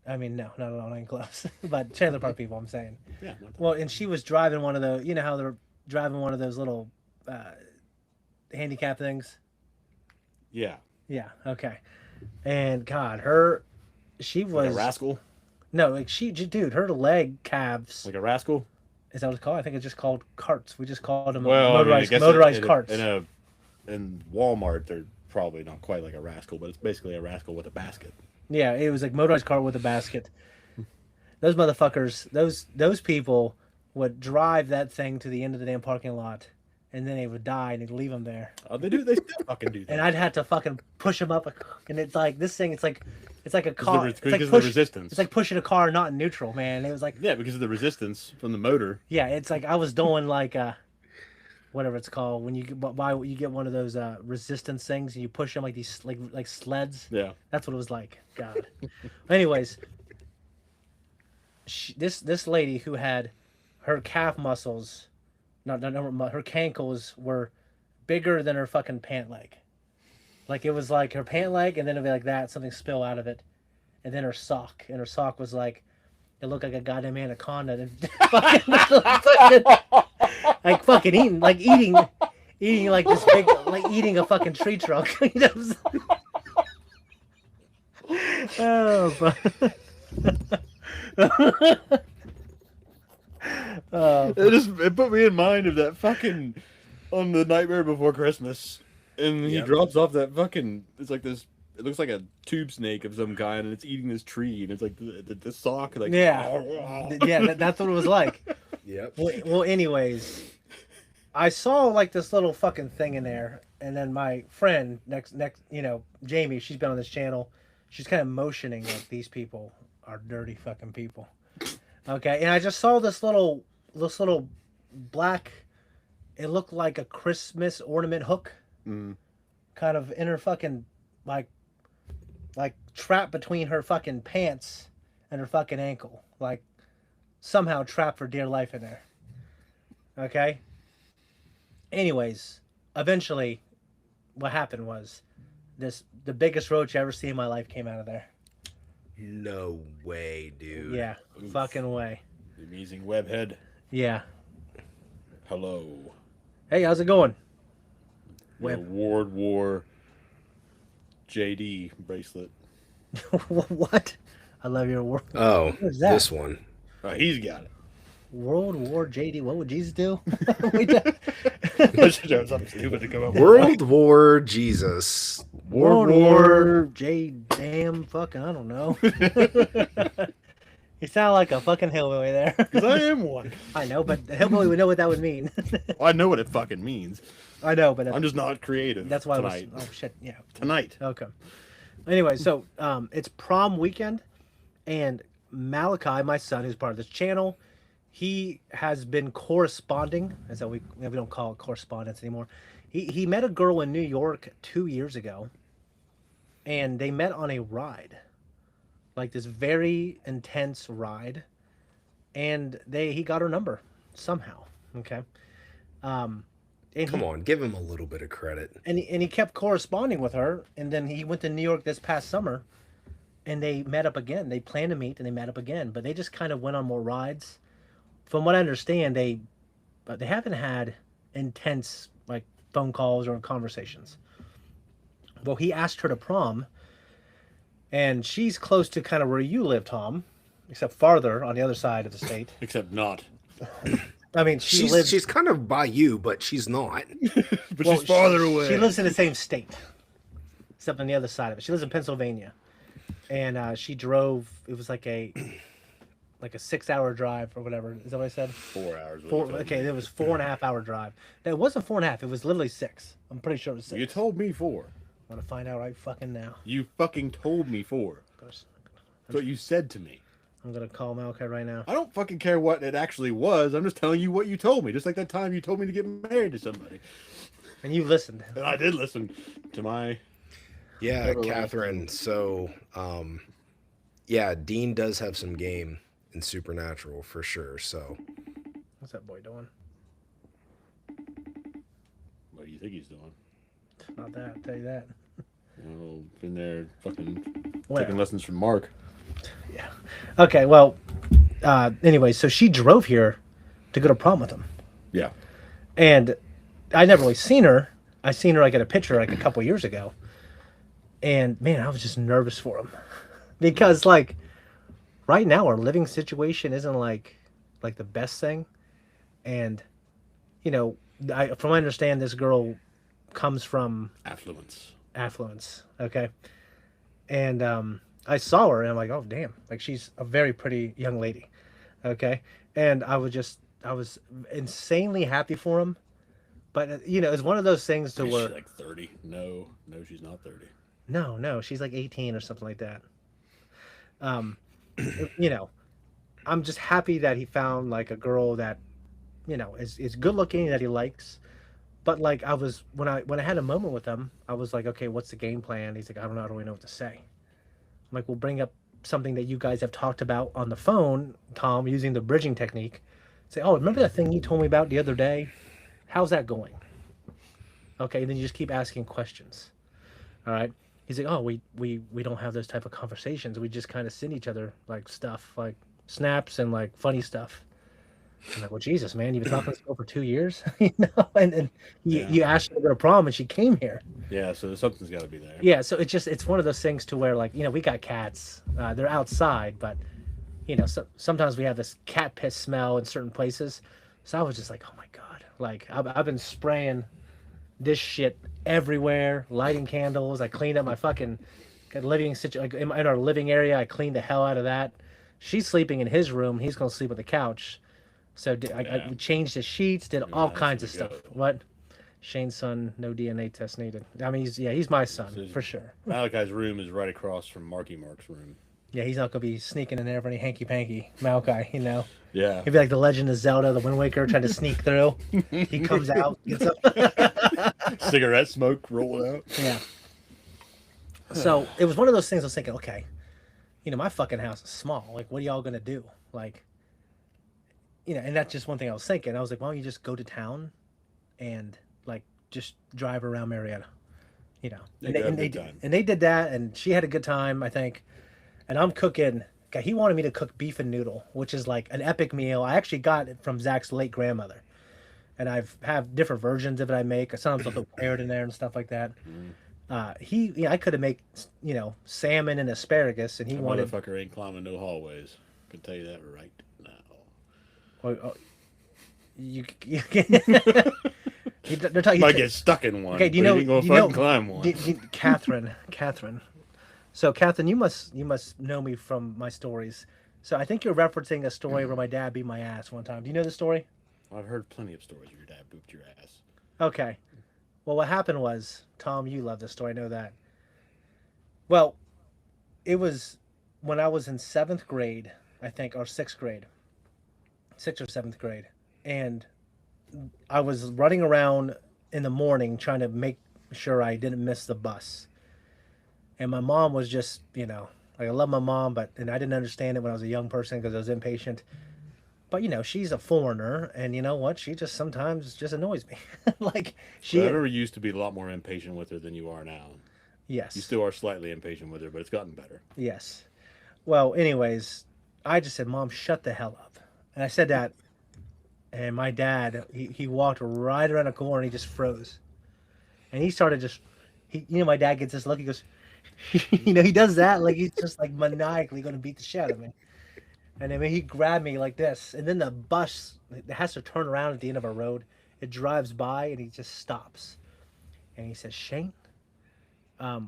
Speaker 1: I mean, no, not at all, not even close. But Trailer Park people, I'm saying.
Speaker 3: Yeah. Not that.
Speaker 1: Well, and she was driving one of the, you know how they're driving one of those little uh, handicap things.
Speaker 3: Yeah.
Speaker 1: Yeah. Okay. And God, she
Speaker 3: Like a
Speaker 1: was
Speaker 3: rascal.
Speaker 1: no, like dude, her leg calves.
Speaker 3: Like a rascal.
Speaker 1: Is that what it's called? I think it's just called carts. We just called them
Speaker 3: Well, I mean, I guess
Speaker 1: motorized carts.
Speaker 3: In Walmart, they're probably not quite like a rascal, but it's basically a rascal with a basket.
Speaker 1: Yeah, it was like motorized cart with a basket. Those motherfuckers, those people would drive that thing to the end of the damn parking lot, and then they would die, and they'd leave them there.
Speaker 3: Oh, they do. They still fucking do that.
Speaker 1: And I'd have to fucking push them up, and it's like this thing. It's like a car. It's like
Speaker 3: Because of the resistance.
Speaker 1: It's like pushing a car not in neutral, man. It was like
Speaker 3: Yeah, because of the resistance from the motor.
Speaker 1: yeah, it's like I was doing like whatever it's called when you get one of those resistance things and you push them like these like sleds.
Speaker 3: Yeah.
Speaker 1: That's what it was like. God. Anyways, this lady who had her calf muscles, not her cankles were bigger than her fucking pant leg. Like it was like her pant leg, and then it'd be like that, something spill out of it, and then her sock, and her sock was like, it looked like a goddamn anaconda, and like fucking eating like this big, like eating a fucking tree trunk. You know oh, but...
Speaker 3: It put me in mind of that fucking on the Nightmare Before Christmas, and he drops off that fucking. It's like this. It looks like a tube snake of some kind, and it's eating this tree, and it's like the sock, like
Speaker 1: yeah, that's what it was like.
Speaker 2: Yep.
Speaker 1: Well, anyways, I saw like this little fucking thing in there, and then my friend next, Jamie, she's been on this channel. She's kind of motioning like these people are dirty fucking people. Okay, and I just saw this little black. It looked like a Christmas ornament hook, kind of in her fucking like trapped between her fucking pants and her fucking ankle, like somehow trapped for dear life in there. Okay. Anyways, eventually, what happened was the biggest roach I ever seen in my life came out of there.
Speaker 2: No way, dude.
Speaker 1: Yeah, fucking way.
Speaker 3: The amazing webhead.
Speaker 1: Yeah.
Speaker 3: Hello.
Speaker 1: Hey, how's it going?
Speaker 3: Your World War JD bracelet.
Speaker 1: What? I love your world.
Speaker 2: Oh,
Speaker 1: What is that?
Speaker 2: this one.
Speaker 3: Oh, he's got it.
Speaker 1: World War JD. What would Jesus do?
Speaker 3: Something stupid to come up with.
Speaker 2: World War Jesus.
Speaker 1: World War J damn fucking I don't know. You sound like a fucking hillbilly there.
Speaker 3: Because I am one.
Speaker 1: I know, but the hillbilly would know what that would mean.
Speaker 3: Well, I know what it fucking means.
Speaker 1: I know, but
Speaker 3: I'm just not creative.
Speaker 1: that's why
Speaker 3: tonight.
Speaker 1: I was. Oh shit! Yeah.
Speaker 3: Tonight.
Speaker 1: Okay. Anyway, so it's prom weekend, and Malachi, my son, who's part of this channel, he has been corresponding. As we don't call it correspondence anymore. He met a girl in New York 2 years ago, and they met on a ride, like this very intense ride, and he got her number somehow. Okay. And
Speaker 2: Come on, give him a little bit of credit.
Speaker 1: And he kept corresponding with her, and then he went to New York this past summer, and they met up again. They planned to meet, and they met up again, but they just kind of went on more rides. From what I understand, they haven't had intense like phone calls or conversations. Well, he asked her to prom, and she's close to kind of where you live, Tom, except farther on the other side of the state.
Speaker 3: Except not.
Speaker 1: I mean,
Speaker 2: She's kind of by you, but she's not.
Speaker 3: But she's farther away.
Speaker 1: She lives in the same state, except on the other side of it. She lives in Pennsylvania, and she drove. It was like a 6-hour drive or whatever. Is that what I said?
Speaker 3: 4 hours.
Speaker 1: Okay, it was 4.5 hour drive. No, it wasn't 4.5. It was literally 6. I'm pretty sure it was 6.
Speaker 3: You told me 4.
Speaker 1: I'm gonna find out right fucking now.
Speaker 3: You fucking told me 4. That's what you said to me.
Speaker 1: I'm gonna call Malachi right now.
Speaker 3: I don't fucking care what it actually was. I'm just telling you what you told me. Just like that time you told me to get married to somebody.
Speaker 1: And you listened.
Speaker 3: And I did listen to my...
Speaker 2: Yeah, Catherine. So, yeah, Dean does have some game in Supernatural for sure. So,
Speaker 1: What's that boy doing?
Speaker 3: What do you think he's doing?
Speaker 1: Not that. I'll tell you that.
Speaker 3: Well, been there fucking
Speaker 1: Where?
Speaker 3: taking lessons from Mark.
Speaker 1: Yeah. Okay. Well. Anyway, so she drove here to go to prom with him,
Speaker 3: Yeah.
Speaker 1: and I never really seen her. I seen her like at a picture like a couple years ago, and man, I was just nervous for him because like right now our living situation isn't like the best thing, and you know, from what I understand, this girl comes from
Speaker 3: Affluence.
Speaker 1: affluence. Okay, and I saw her and I'm like, oh damn, like she's a very pretty young lady. Okay, and I was insanely happy for him, but it's one of those things to
Speaker 3: Is
Speaker 1: where
Speaker 3: she like 30? No, no, she's not 30.
Speaker 1: no, she's like 18 or something like that. Um, you know, I'm just happy that he found like a girl that is good looking that he likes. But like I was when I had a moment with him, I was like, okay, what's the game plan? He's like, I don't really know what to say. I'm like, we'll bring up something that you guys have talked about on the phone, Tom, using the bridging technique. Say, oh, remember that thing you told me about the other day? How's that going? Okay, and then you just keep asking questions. All right. He's like, oh, we don't have those type of conversations. We just kind of send each other like stuff, like snaps and like funny stuff. I'm like, well, Jesus, man, you've been talking to this girl for 2 years, and
Speaker 3: Yeah.
Speaker 1: you asked her to go to prom and she came here.
Speaker 3: Yeah, so something's got to be there.
Speaker 1: Yeah, so it's one of those things to where like we got cats, they're outside, but sometimes we have this cat piss smell in certain places. So I was just like, oh my god, like I've been spraying this shit everywhere, lighting candles. I cleaned up my fucking living like in our living area. I cleaned the hell out of that. She's sleeping in his room. He's gonna sleep on the couch. So I changed the sheets, did all
Speaker 3: that's
Speaker 1: kinds
Speaker 3: the
Speaker 1: of stuff.
Speaker 3: goat.
Speaker 1: What? Shane's son, no DNA test needed. I mean, he's my son
Speaker 3: So
Speaker 1: for sure.
Speaker 3: Malachi's room is right across from Marky Mark's room.
Speaker 1: Yeah, he's not gonna be sneaking in there for any hanky panky Maokai.
Speaker 3: Yeah.
Speaker 1: He'd be like the Legend of Zelda, the Wind Waker, trying to sneak through. He comes out, gets up.
Speaker 3: Cigarette smoke rolled out.
Speaker 1: Yeah. So it was one of those things. I was thinking, okay, my fucking house is small. Like, what are y'all gonna do? Like, and that's just one thing I was thinking. I was like, why don't you just go to town and like just drive around Marietta, and they did that, and she had a good time, I think. And I'm cooking. Okay, he wanted me to cook beef and noodle, which is like an epic meal. I actually got it from Zach's late grandmother, and I've have different versions of it. I make sometimes I'll put carrot in there and stuff like that. I could have made salmon and asparagus, and he
Speaker 3: That
Speaker 1: wanted.
Speaker 3: motherfucker ain't climbing no hallways. Can tell you that right now.
Speaker 1: You they're talking.
Speaker 3: Might get stuck in one.
Speaker 1: Okay, do you
Speaker 3: but
Speaker 1: know?
Speaker 3: he ain't gonna
Speaker 1: You know,
Speaker 3: fucking climb one.
Speaker 1: Catherine. So, Catherine, you must know me from my stories. So, I think you're referencing a story where my dad beat my ass one time. Do you know the story?
Speaker 3: I've heard plenty of stories where your dad booped your ass.
Speaker 1: Okay. Well, what happened was, Tom, you love this story. I know that. Well, it was when I was in seventh grade, I think, or sixth grade, sixth or seventh grade, and I was running around in the morning trying to make sure I didn't miss the bus. And my mom was just, like I love my mom, and I didn't understand it when I was a young person because I was impatient. But she's a foreigner, and you know what? She just sometimes just annoys me. Like
Speaker 3: I remember you used to be a lot more impatient with her than you are now.
Speaker 1: Yes.
Speaker 3: You still are slightly impatient with her, but it's gotten better.
Speaker 1: Yes. Well, anyways, I just said, Mom, shut the hell up. And I said that, and my dad, he walked right around the corner and he just froze. And he started my dad gets this look, he goes, he does that, like he's just like maniacally going to beat the shit out of me. And then he grabbed me like this, and then the bus has to turn around at the end of a road. It drives by, and he just stops. And he says, Shane, what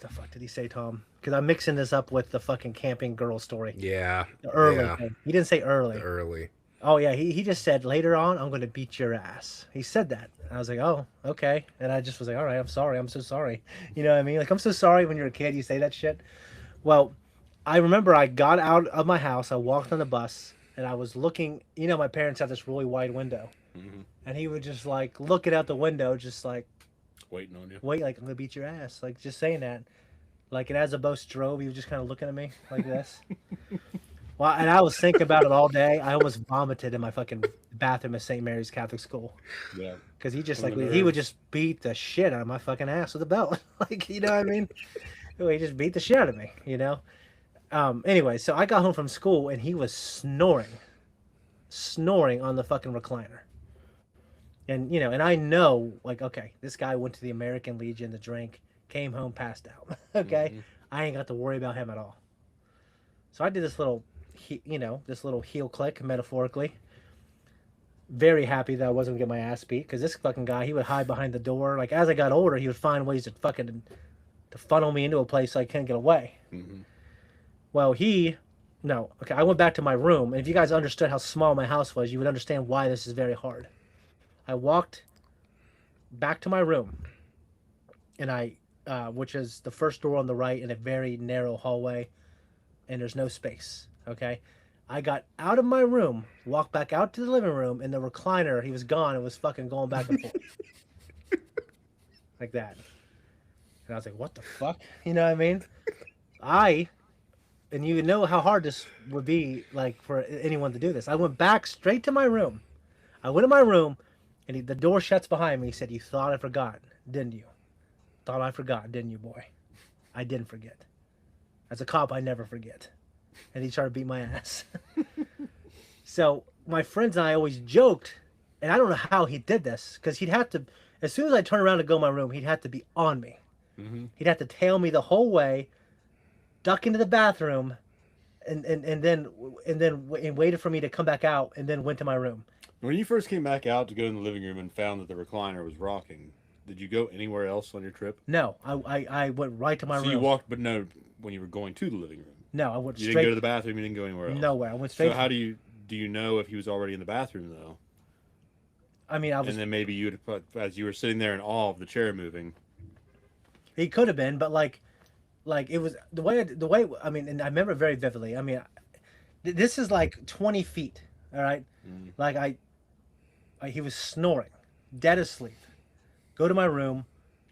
Speaker 1: the fuck did he say, Tom? Because I'm mixing this up with the fucking camping girl story.
Speaker 2: Yeah.
Speaker 1: The early
Speaker 2: yeah.
Speaker 1: thing. He didn't say early.
Speaker 2: Early.
Speaker 1: Oh, yeah, he just said, later on, I'm going to beat your ass. He said that. I was like, oh, okay. And I just was like, all right, I'm sorry. I'm so sorry. You know what I mean? Like, I'm so sorry when you're a kid, you say that shit. Well, I remember I got out of my house, I walked on the bus, and I was looking, my parents have this really wide window.
Speaker 3: Mm-hmm.
Speaker 1: And he would just, like, looking out the window, just like,
Speaker 3: Waiting on you.
Speaker 1: wait, like, I'm going to beat your ass. Like, just saying that. Like, and as the bus drove, he was just kind of looking at me like this. Well, and I was thinking about it all day. I almost vomited in my fucking bathroom at St. Mary's Catholic School.
Speaker 3: Yeah.
Speaker 1: Because he just, like, he would just beat the shit out of my fucking ass with a belt. Like, you know what I mean? he just beat the shit out of me, Anyway, so I got home from school and he was snoring on the fucking recliner. And and I know, like, okay, this guy went to the American Legion to drink, came home, passed out. Okay, I ain't got to worry about him at all. So I did this little, this little heel click metaphorically. Very happy that I wasn't gonna get my ass beat because this fucking guy, he would hide behind the door. Like as I got older, he would find ways to funnel me into a place so I couldn't get away. Well, no, okay. I went back to my room, and if you guys understood how small my house was, you would understand why this is very hard. I walked back to my room, and which is the first door on the right in a very narrow hallway, and there's no space. Okay, I got out of my room, walked back out to the living room, and the recliner, he was gone and was fucking going back and forth. Like that. And I was like, what the fuck? You know what I mean? And you know how hard this would be, like, for anyone to do this. I went back straight to my room. I went in my room, and the door shuts behind me. He said, you thought I forgot, didn't you? Thought I forgot, didn't you, boy? I didn't forget. As a cop, I never forget. And he started beating my ass. So my friends and I always joked, and I don't know how he did this, because he'd have to, as soon as I turned around to go in my room, he'd have to be on me. He'd have to tail me the whole way, duck into the bathroom, and waited for me to come back out, and then went to my room.
Speaker 3: When you first came back out to go in the living room and found that the recliner was rocking, did you go anywhere else on your trip?
Speaker 1: No, I went right to my room.
Speaker 3: So you walked, but no, when you were going to the living room.
Speaker 1: No, I went straight.
Speaker 3: You didn't go to the bathroom. You didn't go anywhere else.
Speaker 1: Nowhere. I went straight.
Speaker 3: So how do you know if he was already in the bathroom though?
Speaker 1: I mean, I was.
Speaker 3: And then maybe you would put, as you were sitting there in awe of the chair moving.
Speaker 1: He could have been, but like it was the way. I mean, and I remember very vividly. I mean, this is like 20 feet. All right, like he was snoring, dead asleep. Go to my room.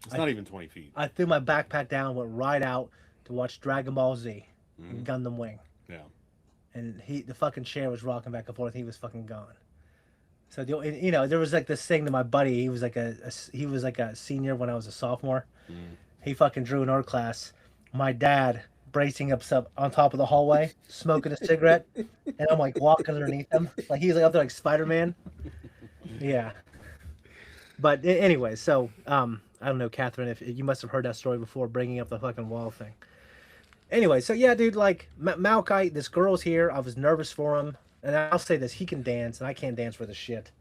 Speaker 3: It's not even 20 feet.
Speaker 1: I threw my backpack down, went right out to watch Dragon Ball Z, and Gundam Wing.
Speaker 3: Yeah.
Speaker 1: And the fucking chair was rocking back and forth. He was fucking gone. So there was like this thing to my buddy. He was like a senior when I was a sophomore. He fucking drew in art class. My dad bracing himself on top of the hallway, smoking a cigarette, and I'm like walking underneath him, like he's like up there like Spider-Man. Yeah. But anyway, so I don't know, Catherine, if you must have heard that story before, bringing up the fucking wall thing. Anyway, so yeah, dude, like Malkai, this girl's here. I was nervous for him, and I'll say this: he can dance, and I can't dance for the shit.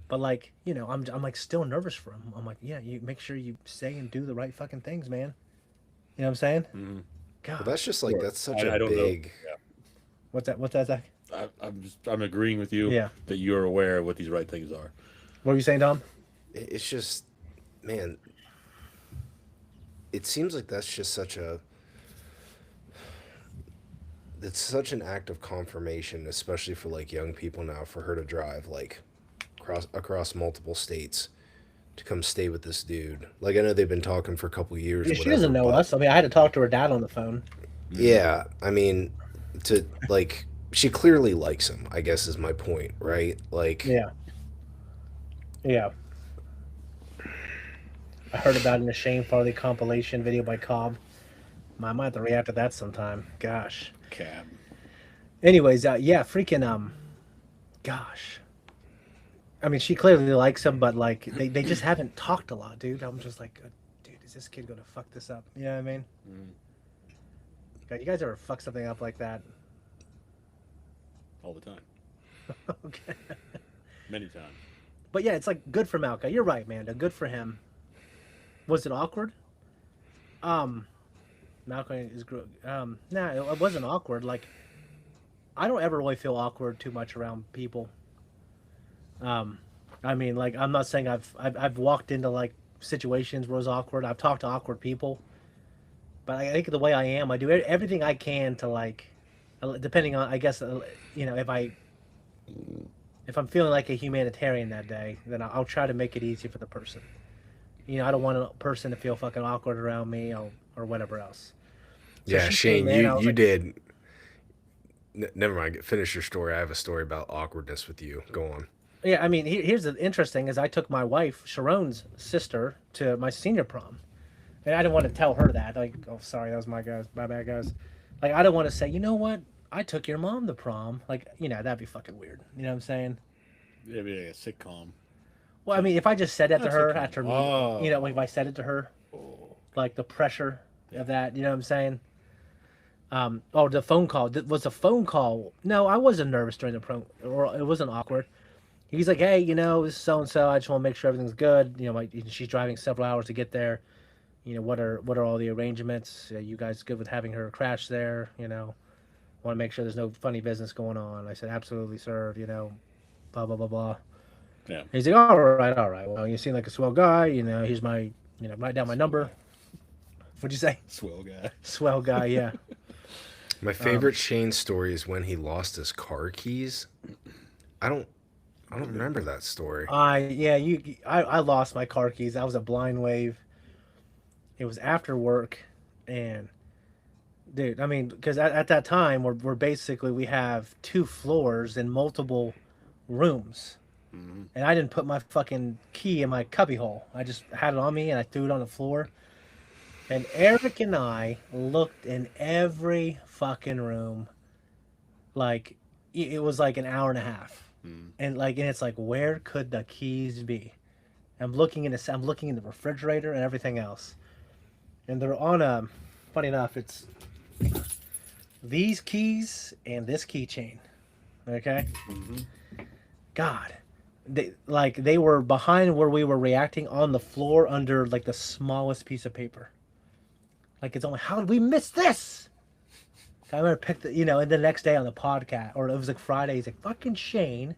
Speaker 1: But like, I'm like still nervous for him. I'm like, yeah, you make sure you say and do the right fucking things, man. You know what I'm saying? God,
Speaker 2: Well, that's just like that's such
Speaker 3: I
Speaker 2: a
Speaker 3: don't
Speaker 2: big.
Speaker 3: know. Yeah.
Speaker 1: what's that, Zach?
Speaker 3: I'm agreeing with you.
Speaker 1: Yeah.
Speaker 3: That you're aware of what these right things are.
Speaker 1: What were you saying, Dom?
Speaker 2: It's just, man. It seems like that's just such a. It's such an act of confirmation, especially for like young people now, for her to drive like across multiple states to come stay with this dude. Like I know they've been talking for a couple of years.
Speaker 1: Yeah, she doesn't know us. I mean, I had to talk to her dad on the phone.
Speaker 2: Yeah, I mean, to like, she clearly likes him, I guess is my point, right? Like,
Speaker 1: Yeah. I heard about it in a Shane Farley compilation video by Cobb. I might have to react to that sometime. Gosh.
Speaker 3: Cab.
Speaker 1: Anyways, yeah, freaking gosh. I mean, she clearly likes him, but like they just haven't talked a lot, dude. I'm just like, dude, is this kid gonna fuck this up? You know what I mean? God, you guys ever fuck something up like that?
Speaker 3: All the time.
Speaker 1: Okay.
Speaker 3: Many times.
Speaker 1: But yeah, it's like good for Malka. You're right, Manda. Good for him. Was it awkward? Malka is nah, it wasn't awkward. Like, I don't ever really feel awkward too much around people. I mean, like, I'm not saying I've walked into like situations where it was awkward. I've talked to awkward people, but I think the way I am, I do everything I can to like, depending on, I guess, if I'm feeling like a humanitarian that day, then I'll try to make it easy for the person. I don't want a person to feel fucking awkward around me or whatever else. So
Speaker 2: yeah, Shane, you
Speaker 1: like,
Speaker 2: did. Never mind. Finish your story. I have a story about awkwardness with you. Go on.
Speaker 1: Yeah, I mean, here's the interesting is I took my wife, Sharon's sister, to my senior prom. And I didn't want to tell her that. Like, oh, sorry, that was my bad, guys. Like, I don't want to say, you know what? I took your mom to prom. Like, that'd be fucking weird. You know what I'm saying?
Speaker 3: It'd be like a sitcom.
Speaker 1: Well, I mean, if I just said that to
Speaker 3: Not
Speaker 1: her
Speaker 3: sitcom.
Speaker 1: after me,
Speaker 3: Oh.
Speaker 1: like if I said it to her,
Speaker 3: Oh.
Speaker 1: like the pressure of that, you know what I'm saying? Oh, the phone call. Was a phone call. No, I wasn't nervous during the prom, or it wasn't awkward. He's like, hey, this is so and so. I just want to make sure everything's good. She's driving several hours to get there. What are all the arrangements? You guys good with having her crash there? Want to make sure there's no funny business going on. I said, absolutely, sir. Blah blah blah blah.
Speaker 3: Yeah.
Speaker 1: He's like, all right, all right. Well, you seem like a swell guy. Here's my, write down my number. What'd you say?
Speaker 3: Swell guy.
Speaker 1: Swell guy, yeah.
Speaker 2: My favorite Shane story is when he lost his car keys. I don't remember that story.
Speaker 1: I lost my car keys. That was a blind wave. It was after work, and dude, I mean, because at that time we're basically we have 2 floors and multiple rooms. And I didn't put my fucking key in my cubbyhole. I just had it on me and I threw it on the floor. And Eric and I looked in every fucking room. Like, it was like an hour and a half. And it's like, where could the keys be? I'm looking in the refrigerator and everything else. And they're on funny enough, it's these keys and this keychain. Okay? God. They were behind where we were reacting on the floor under like the smallest piece of paper. Like, it's only, how did we miss this? I remember picked and the next day on the podcast, or it was like Friday, he's like, fucking Shane,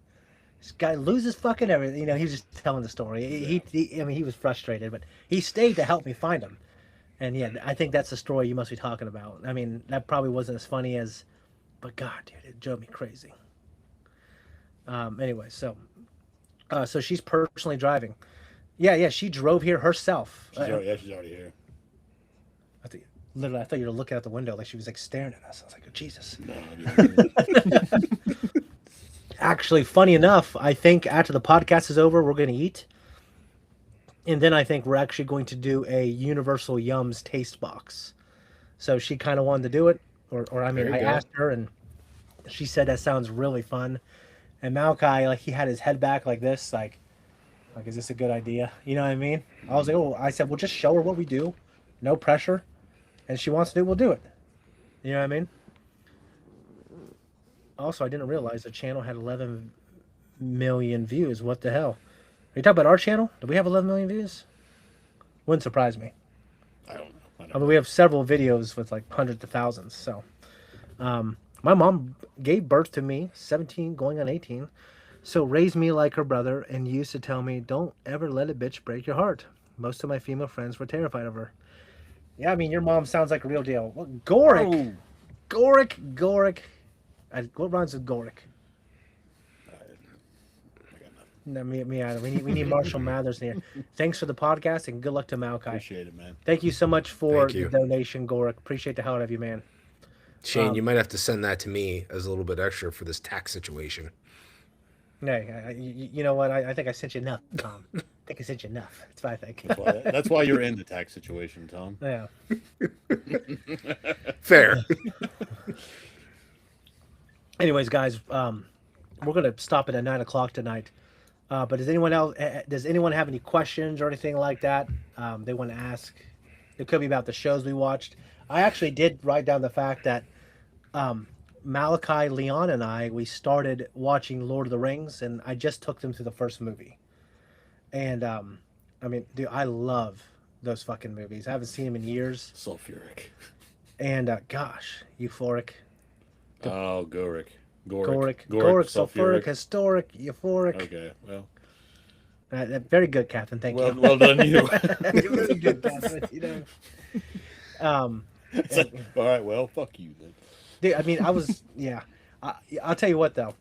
Speaker 1: this guy loses fucking everything. He was just telling the story. He was frustrated, but he stayed to help me find him. And yeah, I think that's the story you must be talking about. I mean, that probably wasn't as funny as, but God, dude, it drove me crazy. Anyway, so she's personally driving. Yeah, she drove here herself.
Speaker 3: She's already here.
Speaker 1: I thought you were looking out the window like she was like staring at us. I was like, oh, Jesus.
Speaker 3: No,
Speaker 1: Actually, funny enough, I think after the podcast is over, we're going to eat. And then I think we're actually going to do a Universal Yums taste box. So she kind of wanted to do it. Or I mean, I asked her and she said that sounds really fun. And Malachi, like, he had his head back like this, like, is this a good idea? You know what I mean? I was like, I said, well, just show her what we do. No pressure. And she wants to do it, we'll do it. You know what I mean? Also, I didn't realize the channel had 11 million views. What the hell? Are you talking about our channel? Do we have 11 million views? Wouldn't surprise me.
Speaker 3: I don't know.
Speaker 1: I mean, we have several videos with like hundreds of thousands. So, my mom gave birth to me, 17 going on 18. So raised me like her brother and used to tell me, don't ever let a bitch break your heart. Most of my female friends were terrified of her. Yeah, I mean, your mom sounds like a real deal. Well, Gorick. Gorick. What rhymes with Gorick? No, me either. We need Marshall Mathers in here. Thanks for the podcast and good luck to Malachi.
Speaker 3: Appreciate it, man.
Speaker 1: Thank you so much for the donation, Gorick. Appreciate the hell out of you, man.
Speaker 2: Shane, you might have to send that to me as a little bit extra for this tax situation.
Speaker 1: Hey, you know what? I think I sent you enough, Tom. I think I sent you enough. That's what I think.
Speaker 3: That's why you're in the tax situation, Tom.
Speaker 1: Yeah.
Speaker 2: Fair.
Speaker 1: Anyways, guys, we're gonna stop it at 9 o'clock tonight. But does anyone have any questions or anything like that they want to ask? It could be about the shows we watched. I actually did write down the fact that Malachi, Leon, and we started watching Lord of the Rings, and I just took them to the first movie. And I mean, dude, I love those fucking movies. I haven't seen them in years.
Speaker 3: Sulfuric.
Speaker 1: And gosh, euphoric.
Speaker 3: Oh, Gorick,
Speaker 1: sulfuric, historic, euphoric.
Speaker 3: Okay, well.
Speaker 1: Very good, Captain. Thank you.
Speaker 3: Well done, you.
Speaker 1: Very good, Captain.
Speaker 3: All right, well, fuck you then.
Speaker 1: Dude, I mean, I'll tell you what, though.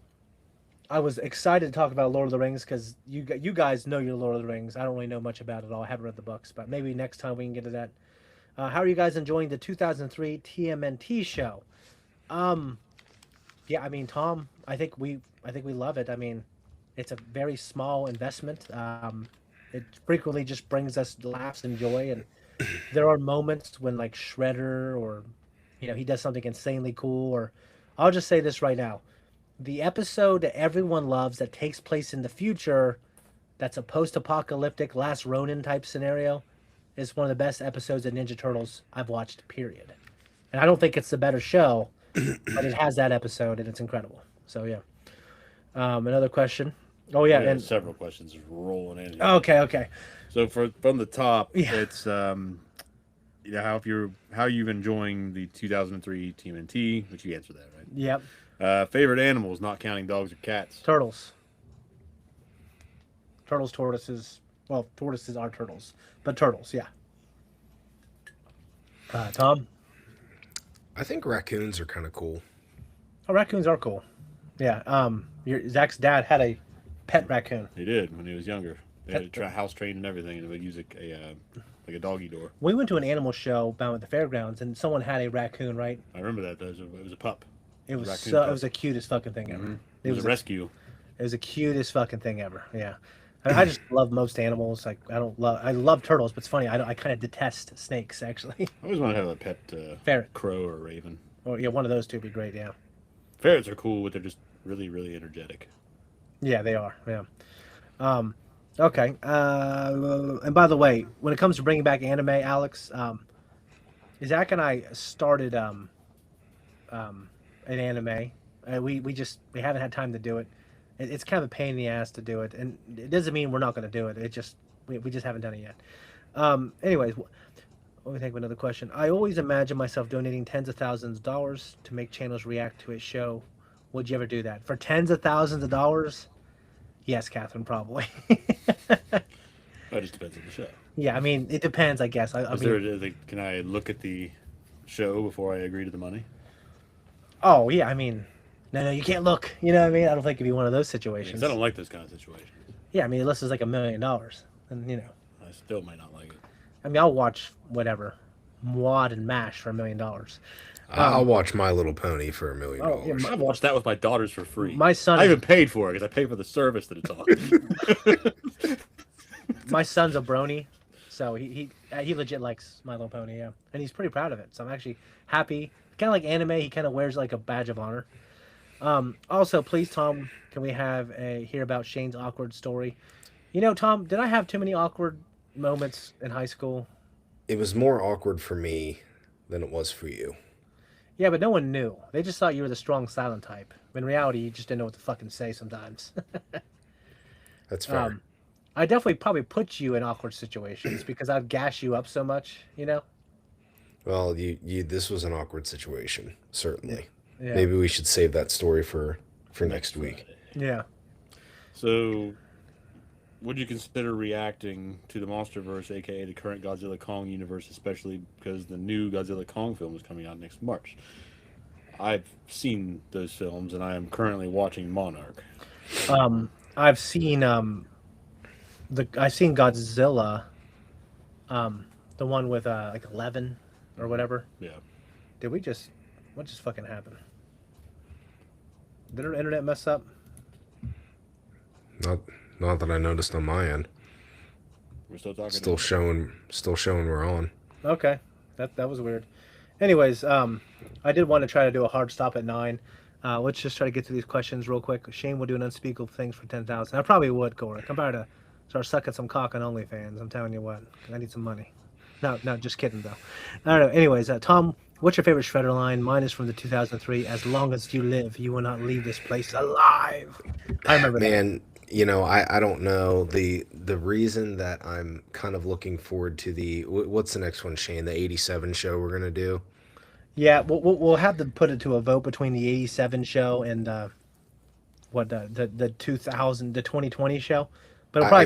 Speaker 1: I was excited to talk about Lord of the Rings because you guys know your Lord of the Rings. I don't really know much about it all. I haven't read the books, but maybe next time we can get to that. How are you guys enjoying the 2003 TMNT show? Yeah, I mean, Tom, I think we love it. I mean, it's a very small investment. It frequently just brings us laughs and joy. And there are moments when like Shredder or he does something insanely cool. Or I'll just say this right now: the episode that everyone loves that takes place in the future, that's a post-apocalyptic Last Ronin type scenario, is one of the best episodes of Ninja Turtles I've watched. Period. And I don't think it's the better show, but it has that episode and it's incredible. So yeah. Another question. Oh yeah,
Speaker 3: We got
Speaker 1: and
Speaker 3: several questions rolling in here.
Speaker 1: okay.
Speaker 3: So from the top,
Speaker 1: Yeah.
Speaker 3: it's how you've enjoying the 2003 TMNT, which you answered that, right?
Speaker 1: Yep.
Speaker 3: Favorite animals, not counting dogs or cats.
Speaker 1: Turtles. Turtles, tortoises. Well, tortoises are turtles, but turtles, yeah. Tom.
Speaker 2: I think raccoons are kind of cool.
Speaker 1: Oh, raccoons are cool. Yeah. Zach's dad had a pet raccoon.
Speaker 3: He did when he was younger. They had to house trained and everything, and they would use like a doggy door.
Speaker 1: We went to an animal show down at the fairgrounds, and someone had a raccoon. Right?
Speaker 3: I remember that. It was a pup.
Speaker 1: It was
Speaker 3: Raccoon
Speaker 1: so.
Speaker 3: pup.
Speaker 1: It was the cutest fucking thing ever.
Speaker 3: Mm-hmm. It was a rescue.
Speaker 1: It was the cutest fucking thing ever. Yeah. I just love most animals. Like I love turtles, but it's funny. I kind of detest snakes actually.
Speaker 3: I always want to have a pet
Speaker 1: Ferret.
Speaker 3: crow or raven.
Speaker 1: Oh yeah, one of those two would be great. Yeah.
Speaker 3: Ferrets are cool, but they're just really, really energetic.
Speaker 1: Yeah, they are. Yeah. Okay. And by the way, when it comes to bringing back anime, Alex, Zach and I started an anime. We haven't had time to do it. It's kind of a pain in the ass to do it, and it doesn't mean we're not going to do it. It just we just haven't done it yet. Anyways, let me think of another question. I always imagine myself donating tens of thousands of dollars to make channels react to a show. Would you ever do that for tens of thousands of dollars? Yes, Catherine, probably.
Speaker 3: That just depends on the show.
Speaker 1: Yeah, I mean, it depends, I guess.
Speaker 3: Can I look at the show before I agree to the money?
Speaker 1: Oh yeah, I mean, no, you can't look. You know what I mean? I don't think it'd be one of those situations.
Speaker 3: Because I don't like those kind of situations.
Speaker 1: Yeah, I mean, unless it's like $1 million, and
Speaker 3: I still might not like it.
Speaker 1: I mean, I'll watch whatever, Mwad and Mash for $1 million.
Speaker 2: I'll watch My Little Pony for $1 million.
Speaker 1: Oh, yeah,
Speaker 3: I've watched that with my daughters for free.
Speaker 1: My son,
Speaker 3: I even paid for it because I paid for the service that it's on.
Speaker 1: my son's a brony, so he legit likes My Little Pony, yeah, and he's pretty proud of it. So I'm actually happy. Kind of like anime, he kind of wears like a badge of honor. Also, please, Tom, can we hear about Shane's awkward story? Tom, did I have too many awkward moments in high school?
Speaker 2: It was more awkward for me than it was for you.
Speaker 1: Yeah, but no one knew. They just thought you were the strong silent type. In reality, you just didn't know what to fucking say sometimes.
Speaker 2: That's fair.
Speaker 1: I definitely probably put you in awkward situations because I'd gas you up so much,
Speaker 2: Well, this was an awkward situation, certainly.
Speaker 1: Yeah.
Speaker 2: Maybe we should save that story for next week.
Speaker 1: Yeah.
Speaker 3: So, would you consider reacting to the MonsterVerse, aka the current Godzilla Kong universe, especially because the new Godzilla Kong film is coming out next March? I've seen those films, and I am currently watching Monarch.
Speaker 1: I've seen Godzilla, the one with like 11 or whatever.
Speaker 3: Yeah.
Speaker 1: What just fucking happened? Did our internet mess up?
Speaker 2: Not that I noticed on my end.
Speaker 3: We're still talking.
Speaker 2: Still showing we're on.
Speaker 1: Okay, that was weird. Anyways, I did want to try to do a hard stop at 9. Let's just try to get to these questions real quick. Shane will do an unspeakable things for 10,000. I probably would, Corey. I'm about to start sucking some cock on OnlyFans. I'm telling you what, I need some money. No, just kidding though. I don't know. Anyways, Tom, what's your favorite Shredder line? Mine is from the 2003. As long as you live, you will not leave this place alive. I remember that.
Speaker 2: Man, I don't know the reason that I'm kind of looking forward to what's the next one, Shane? The 87 show we're gonna do.
Speaker 1: Yeah, we'll have to put it to a vote between the 87 show and the 2020 show. But it'll probably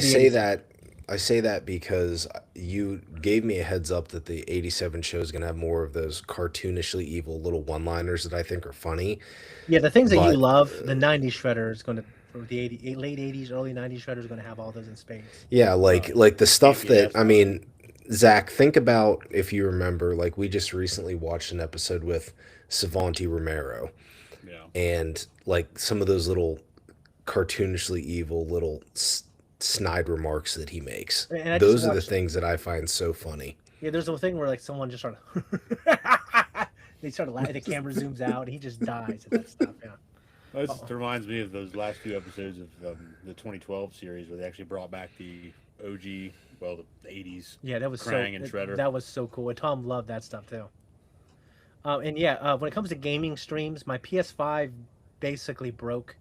Speaker 2: I say that because you gave me a heads up that the 87 show is going to have more of those cartoonishly evil little one-liners that I think are funny.
Speaker 1: Yeah, the things that you love, the 90s Shredder is going to, or the late 80s, early 90s Shredder is going to have all those in spades.
Speaker 2: Yeah, like the stuff that, I mean, Zach, think about, if you remember, like we just recently watched an episode with Savanti Romero.
Speaker 3: Yeah.
Speaker 2: And like some of those little cartoonishly evil little snide remarks that he makes.
Speaker 1: And I just
Speaker 2: Those are the
Speaker 1: watched-
Speaker 2: things that I find so funny.
Speaker 1: Yeah, there's a thing where like someone just started. They started laughing. The camera zooms out. And he just dies at that stuff. Yeah.
Speaker 3: It reminds me of those last few episodes of the 2012 series where they actually brought back the OG, well, the 80s.
Speaker 1: Yeah, that was
Speaker 3: Krang and Shredder.
Speaker 1: That was so cool. And Tom loved that stuff too. And yeah, when it comes to gaming streams, my PS5 basically broke.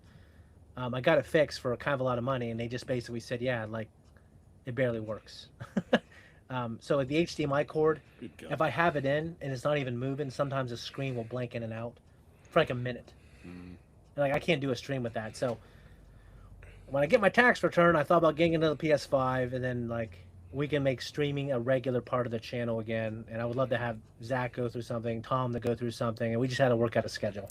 Speaker 1: I got it fixed for kind of a lot of money, and they just basically said, yeah, like it barely works. So the HDMI cord,
Speaker 3: Good God.
Speaker 1: if I have it in and it's not even moving, sometimes the screen will blank in and out for like a minute.
Speaker 3: Mm.
Speaker 1: Like I can't do a stream with that. So when I get my tax return, I thought about getting another PS5, and then like we can make streaming a regular part of the channel again. And I would love to have Zach go through something, Tom to go through something, and we just had to work out a schedule.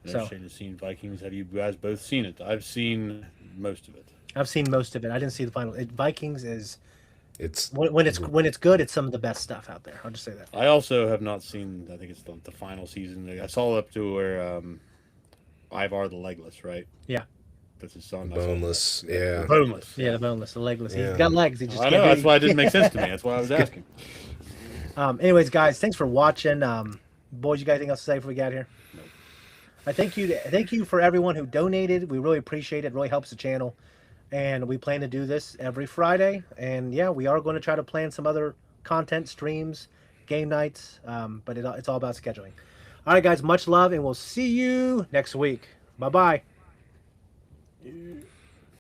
Speaker 1: So
Speaker 3: Shane has seen Vikings. Have you guys both seen it? I've seen most of it.
Speaker 1: I've seen most of it. I didn't see the final. Vikings is
Speaker 2: It's
Speaker 1: when it's good, it's some of the best stuff out there. I'll just say that.
Speaker 3: I also have not seen. I think it's the final season. I saw up to where Ivar the Legless, right?
Speaker 1: Yeah.
Speaker 3: That's his son.
Speaker 2: boneless. Yeah.
Speaker 3: Boneless.
Speaker 1: Yeah, the boneless, the legless.
Speaker 2: Yeah.
Speaker 1: He's got legs. He just
Speaker 3: I
Speaker 1: can't
Speaker 3: know.
Speaker 1: do-
Speaker 3: That's why it didn't make sense to me. That's why I was asking.
Speaker 1: Anyways, guys, thanks for watching. Boys, you got anything else to say before we get out of here?
Speaker 3: No.
Speaker 1: I thank you for everyone who donated. We really appreciate it. It really helps the channel. And we plan to do this every Friday. And yeah, we are going to try to plan some other content, streams, game nights. But it's all about scheduling. All right, guys, much love, and we'll see you next week. Bye-bye.